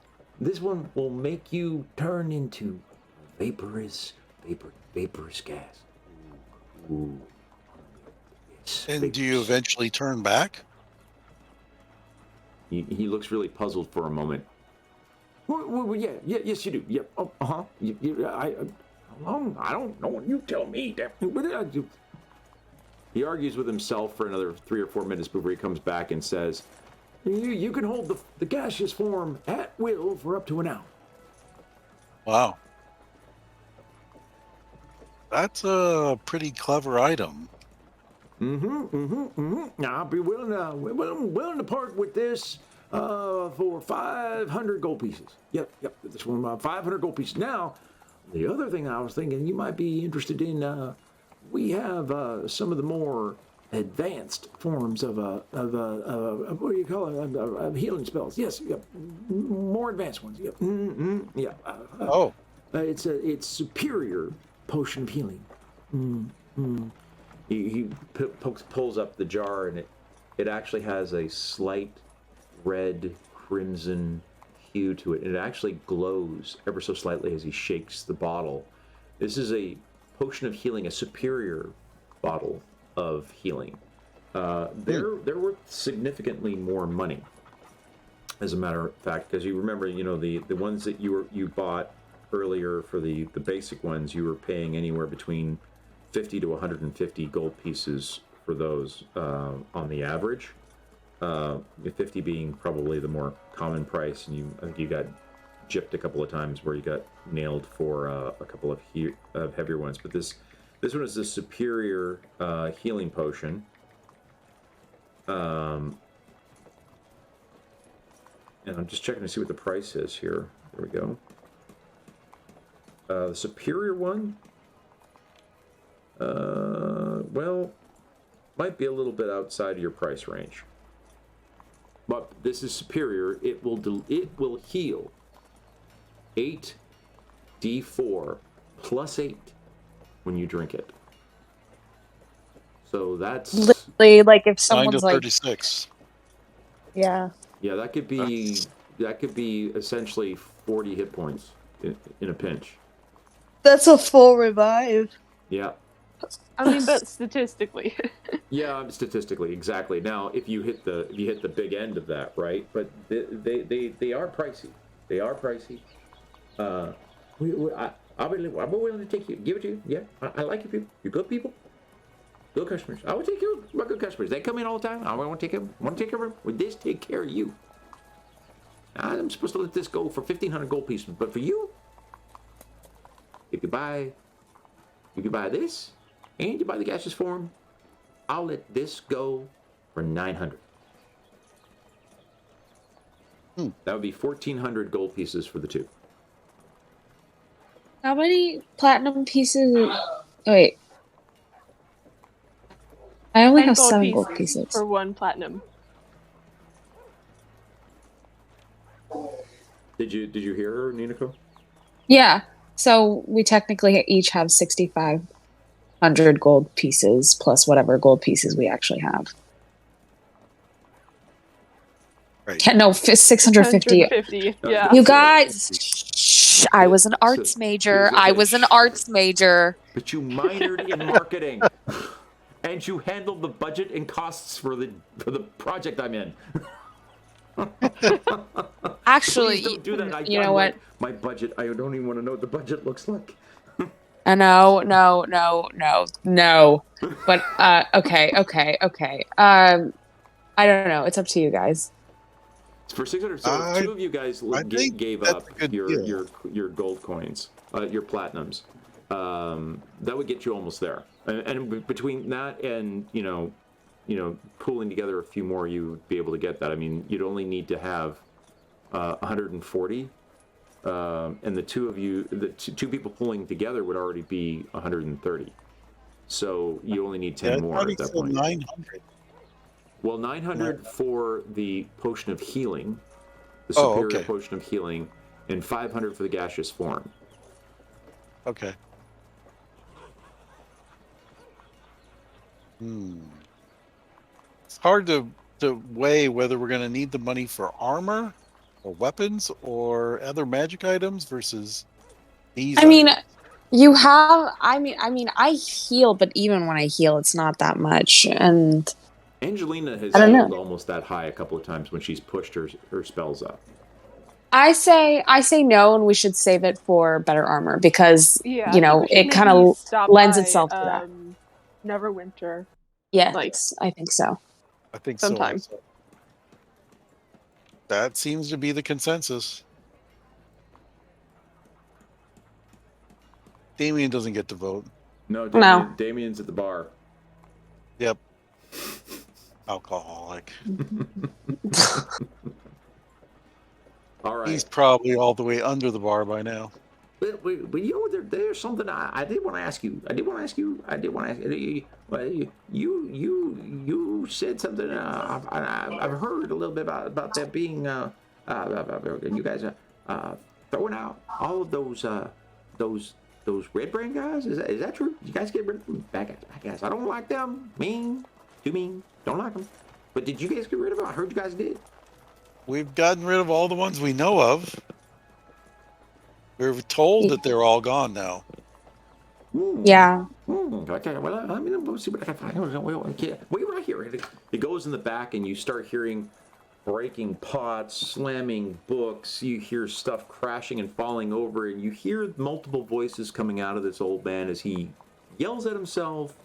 will make you turn into vaporous gas. Ooh. Yes, And do you eventually turn back? He looks really puzzled for a moment. Well, yes, you do. Yep. Oh, how long? I don't know. You tell me. What did I do? He argues with himself for another 3 or 4 minutes before he comes back and says, You can hold the gaseous form at will for up to an hour. Wow. That's a pretty clever item. I'll be willing to part with this for 500 gold pieces. Yep. This one, 500 gold pieces. Now, the other thing I was thinking you might be interested in, we have some of the more advanced forms of what do you call it? Of healing spells. Yes. Yep. More advanced ones. Yep. Yeah. It's superior potion of healing. he pulls up the jar, and it actually has a slight red crimson hue to it, and it actually glows ever so slightly as he shakes the bottle. This is a potion of healing, a superior bottle of healing. They're worth significantly more money, as a matter of fact, because you remember, the ones that you bought earlier for the basic ones, you were paying anywhere between 50 to 150 gold pieces for those on the average. 50 being probably the more common price, and I think you got gypped a couple of times where you got nailed for a couple of heavier ones. But this one is the superior healing potion. And I'm just checking to see what the price is here. There we go. The superior one, well, might be a little bit outside of your price range. But this is superior. It will heal 8d4 plus 8 when you drink it. So that's Literally, like if 9 to someone's like, 36. yeah, yeah, that could be essentially 40 hit points in a pinch. that's a full revive. Yeah. I mean, but statistically. Yeah, statistically, exactly. Now, if you hit the big end of that, right? But they are pricey. They are pricey. I'm willing to take you, give it to you. Yeah, I like you people. You're good people. Good customers. I will take care of my good customers. They come in all the time. I want to take care of them. With this, take care of you. I'm supposed to let this go for 1,500 gold pieces, but for you, if you buy this and you buy the gaseous form, I'll let this go for 900. That would be 1,400 gold pieces for the two. How many platinum pieces? Oh, wait. I only 10 have gold 7 gold pieces. for 1 platinum. Did you hear her, Ninako? Yeah. So we technically each have 6,500 gold pieces plus whatever gold pieces we actually have. Right. No, 650. 150, yeah. You guys, shh, I was an arts major. I was an arts major. But you minored in marketing, and you handled the budget and costs for the project I'm in. Actually, Please don't do that. you know what? My budget. I don't even want to know what the budget looks like. No. But okay. I don't know. It's up to you guys. For 600, so two of you guys gave up your gold coins, your platinums. That would get you almost there. And between that and pooling together a few more, you would be able to get that. I mean, you'd only need to have 140, and the two of you, the two people pulling together would already be 130. So you only need 10 more at that point. 900. Well, 900 for the potion of healing, the superior potion of healing, and 500 for the gaseous form. Okay. It's hard to weigh whether we're going to need the money for armor or weapons or other magic items versus these items. You have. I I heal, but even when I heal, it's not that much. And Angelina has healed almost that high a couple of times when she's pushed her spells up. I say no, and we should save it for better armor because it kind of lends itself to that. Neverwinter. Yeah, I think so. I think sometime. So. That seems to be the consensus. Damien doesn't get to vote. No, Damien's at the bar. Yep. Alcoholic. All right. He's probably all the way under the bar by now. But there's something I did want to ask you. You said something. I've heard a little bit about that being you guys throwing out all of those Redbrand guys. Is that true? You guys get rid of them? Bad guys. I don't like them. Too mean. Don't like them. But did you guys get rid of them? I heard you guys did. We've gotten rid of all the ones we know of. We're told that they're all gone now. Yeah. Okay. Well, we'll see what I can find. Wait right here. It goes in the back, and you start hearing breaking pots, slamming books. You hear stuff crashing and falling over, and you hear multiple voices coming out of this old man as he yells at himself,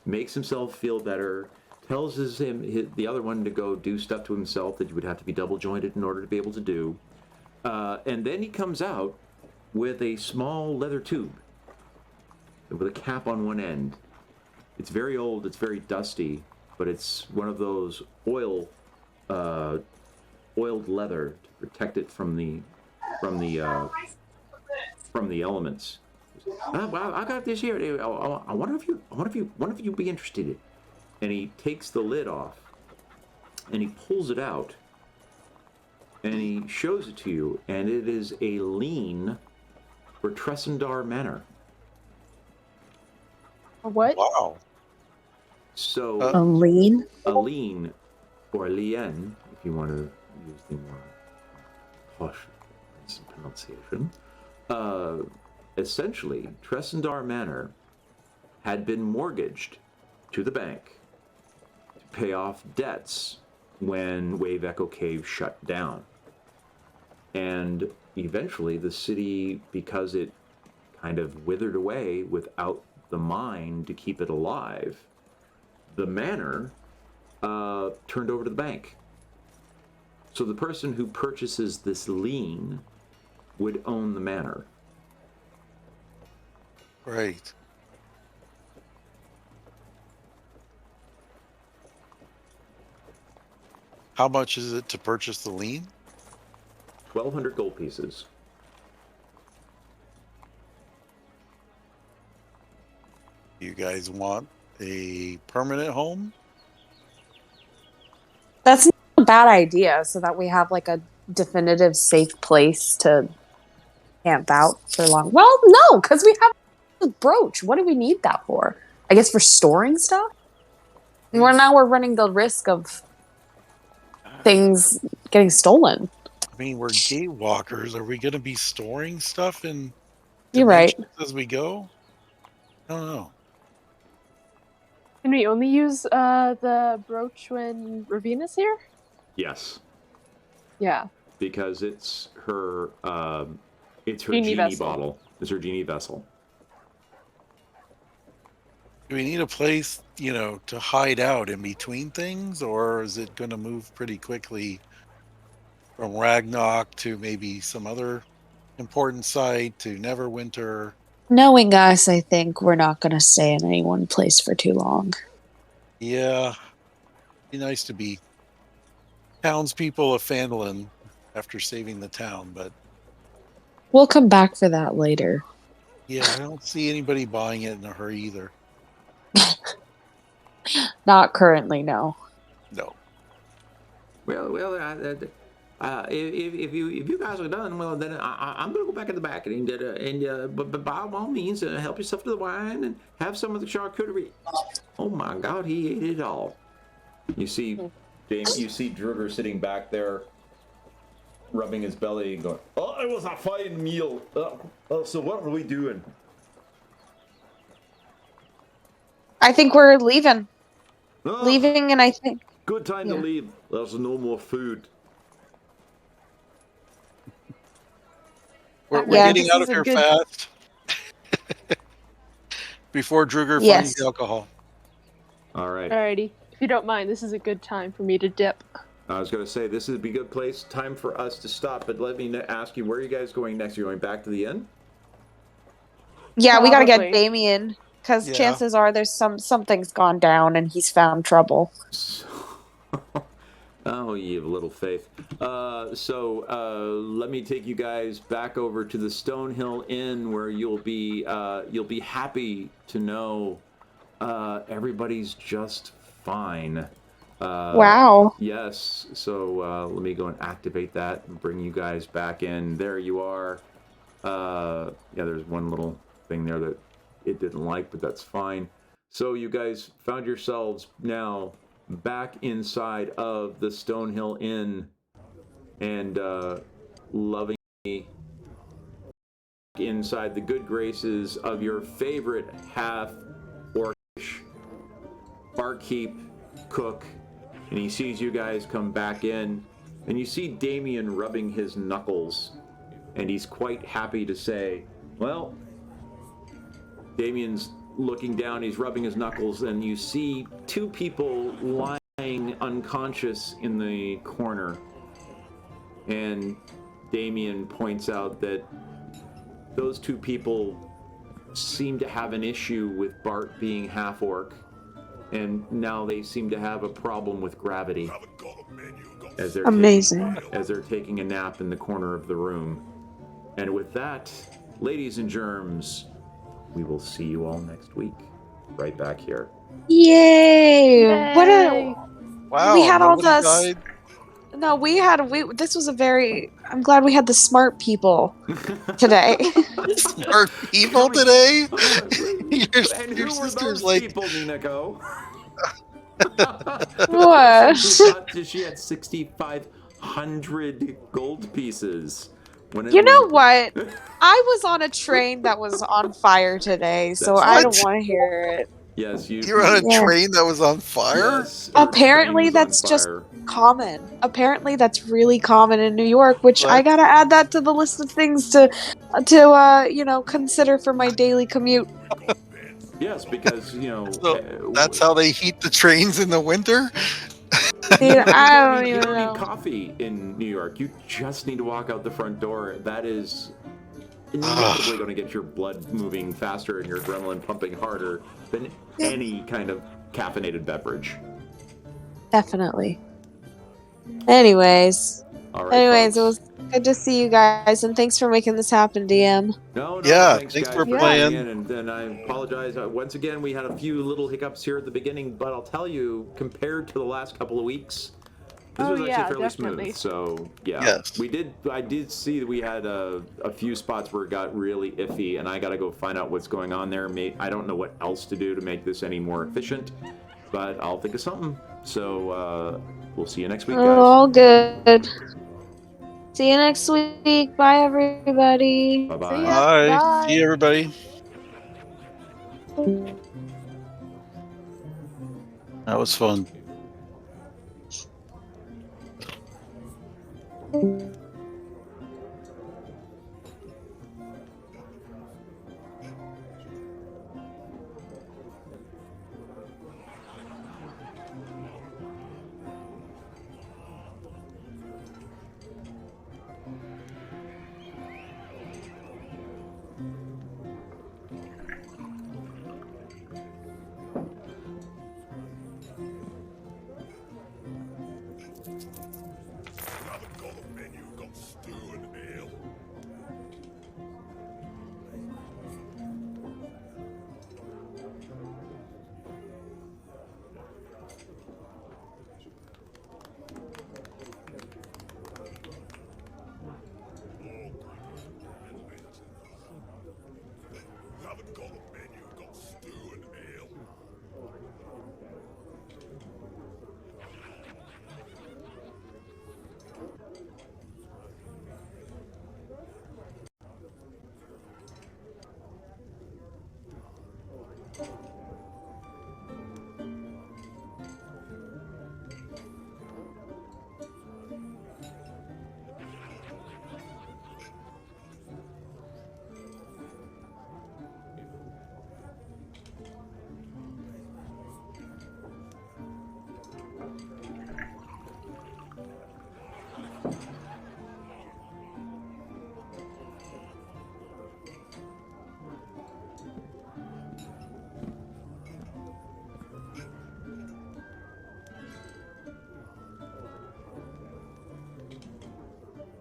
makes himself feel better, tells the other one to go do stuff to himself that you would have to be double jointed in order to be able to do. And then he comes out with a small leather tube with a cap on one end. It's very old, it's very dusty, but it's one of those oiled leather to protect it from the elements. Well, I got this here. I wonder if you'd be interested in it. And he takes the lid off, and he pulls it out, and he shows it to you, and it is a lien for Tressendar Manor. What? Wow. So A lien? a lien, or a lien, if you want to use the more posh pronunciation. Essentially, Tressendar Manor had been mortgaged to the bank to pay off debts when Wave Echo Cave shut down. And eventually the city, because it kind of withered away without the mine to keep it alive, the manor turned over to the bank. So the person who purchases this lien would own the manor. Right. How much is it to purchase the lien? 1,200 gold pieces. You guys want a permanent home? That's not a bad idea, so that we have like a definitive safe place to camp out for long. Well, no, because we have the brooch. What do we need that for? I guess for storing stuff? We're running the risk of things getting stolen. I mean, we're gatewalkers. Are we going to be storing stuff in You're right. dimensions as we go? I don't know. Can we only use the brooch when Ravina's here? Yes, Yeah. because it's her Genie genie vessel. bottle. It's her genie vessel. Do we need a place, to hide out in between things, or is it going to move pretty quickly from Ragnarok to maybe some other important site to Neverwinter? Knowing us, I think we're not going to stay in any one place for too long. Yeah, be nice to be townspeople of Phandalin after saving the town, but We'll come back for that later. yeah, I don't see anybody buying it in a hurry either. Not currently, no. No. Well, if you guys are done, well, then I'm gonna go back in the back but by all means, help yourself to the wine and have some of the charcuterie. Oh my God, he ate it all. You see, Druger sitting back there, rubbing his belly and going, "Oh, it was a fine meal. So what are we doing?" I think we're leaving. Oh, Leaving, and I think... good time to Yeah. leave. There's no more food. We're Yeah, getting this out is of a here good- fast before Druger Yes. finds the alcohol. All right. Alrighty. If you don't mind, this is a good time for me to dip. I was going to say, this would be a good place, time for us to stop, but let me ask you, where are you guys going next? You're going back to the inn? Yeah, we got to get Probably. Damien, because Yeah. chances are there's something's gone down and he's found trouble. Oh, you have little faith. Let me take you guys back over to the Stonehill Inn, where you'll be happy to know everybody's just fine. Wow. Yes. So let me go and activate that and bring you guys back in. There you are. Yeah, there's one little thing there that it didn't like, but that's fine. So you guys found yourselves now back inside of the Stonehill Inn and lovingly inside the good graces of your favorite half-orcish barkeep cook, and he sees you guys come back in, and you see Damien rubbing his knuckles, and he's quite happy to say, well, Damien's looking down. He's rubbing his knuckles, and you see two people lying unconscious in the corner. And Damien points out that those two people seem to have an issue with Bart being half-orc, and now they seem to have a problem with gravity as they're Amazing. as they're taking a nap in the corner of the room. And with that, ladies and germs, we will see you all next week, right back here. Yay! What Yay. a Wow, we had all nobody this. died. No, this was a very. I'm glad we had the smart people today. Smart people today? And your who were sister's those like, people, Ninako? What? Who thought that she had 6,500 gold pieces? When it You know was- what? I was on a train that was on fire today, so That's I don't what? want to hear it. Yes, You're on a Yeah. train that was on fire? Yes, our Apparently train was on that's just fire. common. Apparently that's really common in New York, which I What? gotta add that to the list of things to consider for my daily commute. Yes, because So that's how they heat the trains in the winter? Dude, I don't you even don't know. need coffee in New York. You just need to walk out the front door. That is inevitably going to get your blood moving faster and your adrenaline pumping harder than any kind of caffeinated beverage. Definitely. Anyways, All right, it folks. was good to see you guys, and thanks for making this happen, DM. No, Yeah, thanks thanks guys for for playing. coming in, and then I apologize. Once again, we had a few little hiccups here at the beginning, but I'll tell you, compared to the last couple of weeks, this Oh, was actually yeah, fairly definitely. smooth. So yeah, Yes. I did see that we had a few spots where it got really iffy, and I got to go find out what's going on there. I don't know what else to do to make this any more efficient, but I'll think of something. So we'll see you next week, guys. All good. See you next week. Bye, everybody. Bye See bye. ya. Bye. Bye. See you, everybody. That was fun.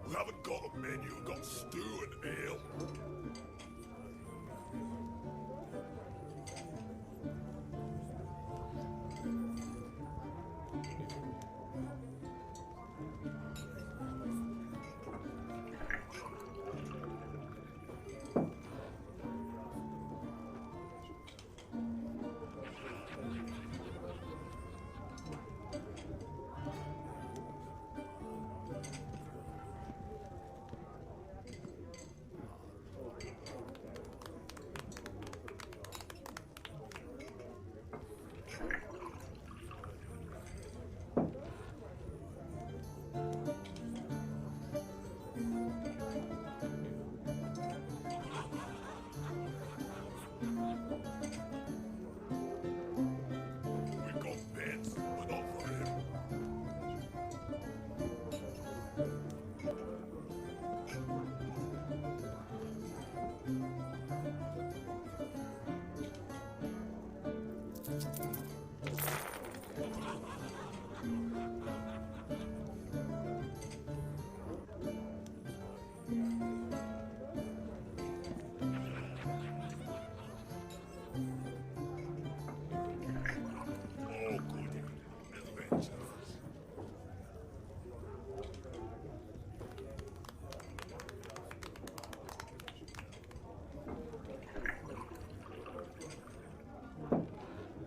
You haven't got a menu, you've got stew and ale.